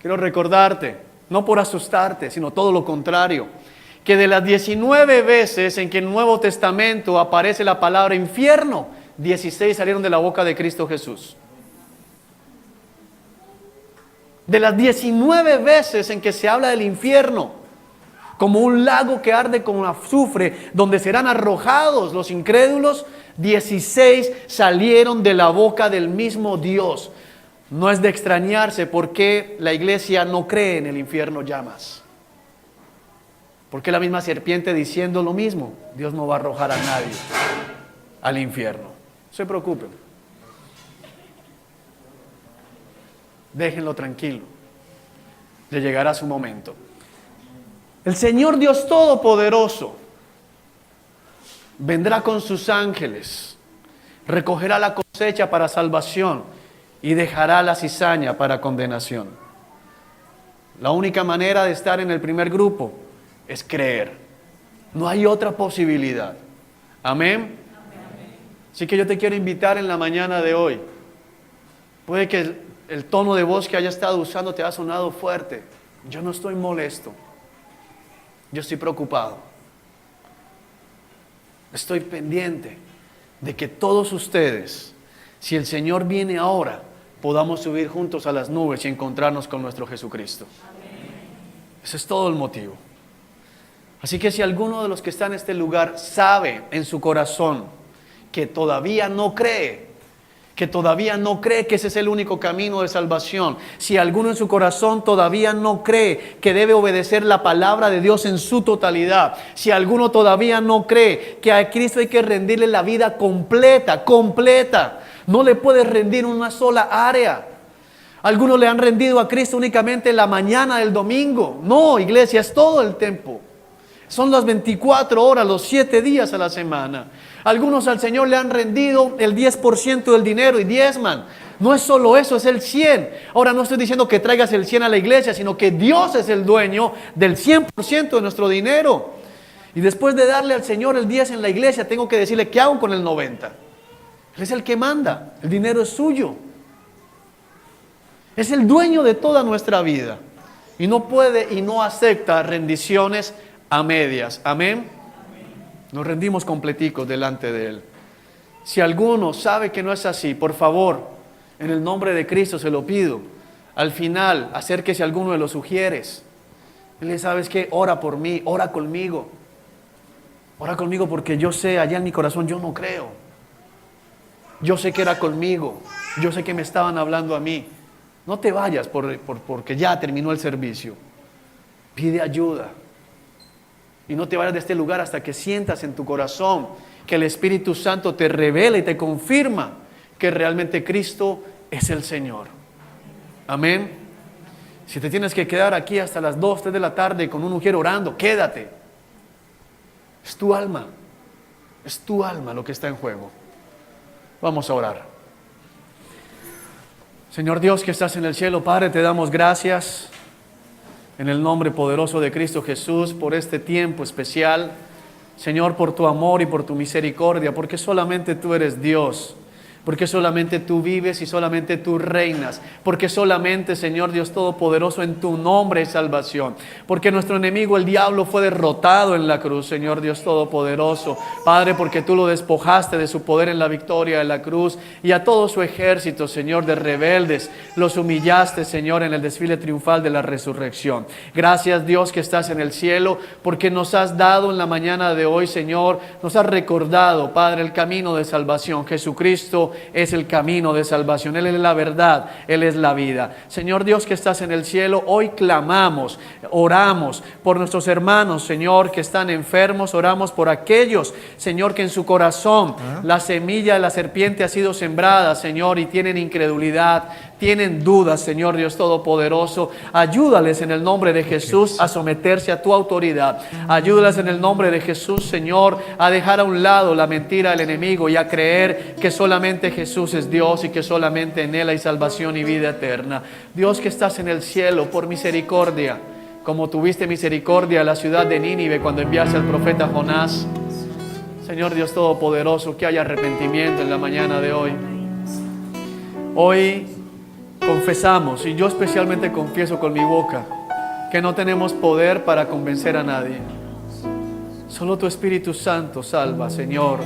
Quiero recordarte, no por asustarte, sino todo lo contrario, que de las 19 veces en que en el Nuevo Testamento aparece la palabra infierno, 16 salieron de la boca de Cristo Jesús. De las 19 veces en que se habla del infierno, como un lago que arde con azufre, donde serán arrojados los incrédulos, 16 salieron de la boca del mismo Dios. No es de extrañarse por qué la iglesia no cree en el infierno llamas. Porque la misma serpiente diciendo lo mismo, Dios no va a arrojar a nadie al infierno. No se preocupen. Déjenlo tranquilo. Le llegará su momento. El Señor Dios Todopoderoso vendrá con sus ángeles, recogerá la cosecha para salvación y dejará la cizaña para condenación. La única manera de estar en el primer grupo es creer. No hay otra posibilidad. Amén. Así que yo te quiero invitar en la mañana de hoy. Puede que el tono de voz que haya estado usando te ha sonado fuerte. Yo no estoy molesto. Yo estoy preocupado. Estoy pendiente de que todos ustedes, si el Señor viene ahora, podamos subir juntos a las nubes y encontrarnos con nuestro Jesucristo. Ese es todo el motivo. Así que si alguno de los que están en este lugar sabe en su corazón que todavía no cree, que ese es el único camino de salvación, si alguno en su corazón todavía no cree que debe obedecer la palabra de Dios en su totalidad, si alguno todavía no cree que a Cristo hay que rendirle la vida completa, no le puedes rendir una sola área. Algunos le han rendido a Cristo únicamente la mañana del domingo. No, iglesia, es todo el tiempo. Son las 24 horas, los 7 días a la semana. Algunos al Señor le han rendido el 10% del dinero y diezman. No es solo eso, es el 100. Ahora no estoy diciendo que traigas el 100 a la iglesia, sino que Dios es el dueño del 100% de nuestro dinero. Y después de darle al Señor el 10 en la iglesia, tengo que decirle, ¿qué hago con el 90? Él es el que manda, el dinero es suyo. Es el dueño de toda nuestra vida. Y no puede y no acepta rendiciones a medias. Amén. Nos rendimos completicos delante de Él. Si alguno sabe que no es así, por favor, en el nombre de Cristo se lo pido. Al final, acérquese a alguno de los sugieres. Dile, ¿sabes qué? Ora por mí, ora conmigo. Ora conmigo porque yo sé, allá en mi corazón yo no creo. Yo sé que era conmigo. Yo sé que me estaban hablando a mí. No te vayas porque ya terminó el servicio. Pide ayuda. Y no te vayas de este lugar hasta que sientas en tu corazón que el Espíritu Santo te revela y te confirma que realmente Cristo es el Señor. Amén. Si te tienes que quedar aquí hasta las 2, 3 de la tarde con un mujer orando, quédate. Es tu alma lo que está en juego. Vamos a orar. Señor Dios que estás en el cielo, Padre, te damos gracias en el nombre poderoso de Cristo Jesús por este tiempo especial. Señor, por tu amor y por tu misericordia, porque solamente tú eres Dios. Porque solamente tú vives y solamente tú reinas. Porque solamente, Señor Dios Todopoderoso, en tu nombre hay salvación. Porque nuestro enemigo, el diablo, fue derrotado en la cruz, Señor Dios Todopoderoso. Padre, porque tú lo despojaste de su poder en la victoria de la cruz. Y a todo su ejército, Señor, de rebeldes, los humillaste, Señor, en el desfile triunfal de la resurrección. Gracias, Dios, que estás en el cielo, porque nos has dado en la mañana de hoy, Señor, nos has recordado, Padre, el camino de salvación. Jesucristo es el camino de salvación, Él es la verdad, Él es la vida. Señor Dios que estás en el cielo, hoy clamamos, oramos por nuestros hermanos, Señor, que están enfermos, oramos por aquellos, Señor, que en su corazón la semilla de la serpiente ha sido sembrada, Señor, y tienen incredulidad, tienen dudas, Señor Dios Todopoderoso. Ayúdales en el nombre de Jesús a someterse a tu autoridad. Ayúdales en el nombre de Jesús, Señor, a dejar a un lado la mentira del enemigo y a creer que solamente Jesús es Dios y que solamente en Él hay salvación y vida eterna. Dios que estás en el cielo, por misericordia, como tuviste misericordia a la ciudad de Nínive cuando enviaste al profeta Jonás. Señor Dios Todopoderoso, que haya arrepentimiento en la mañana de hoy. Hoy confesamos, y yo especialmente confieso con mi boca, que no tenemos poder para convencer a nadie. Solo tu Espíritu Santo salva, Señor,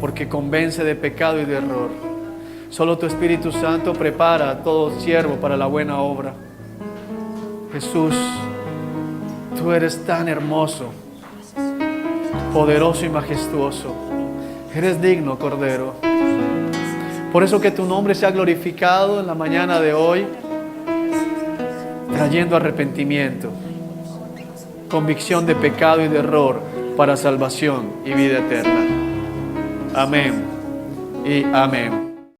porque convence de pecado y de error. Solo tu Espíritu Santo prepara a todo siervo para la buena obra. Jesús, tú eres tan hermoso, poderoso y majestuoso. Eres digno, Cordero. Por eso que tu nombre sea glorificado en la mañana de hoy, trayendo arrepentimiento, convicción de pecado y de error para salvación y vida eterna. Amén y amén.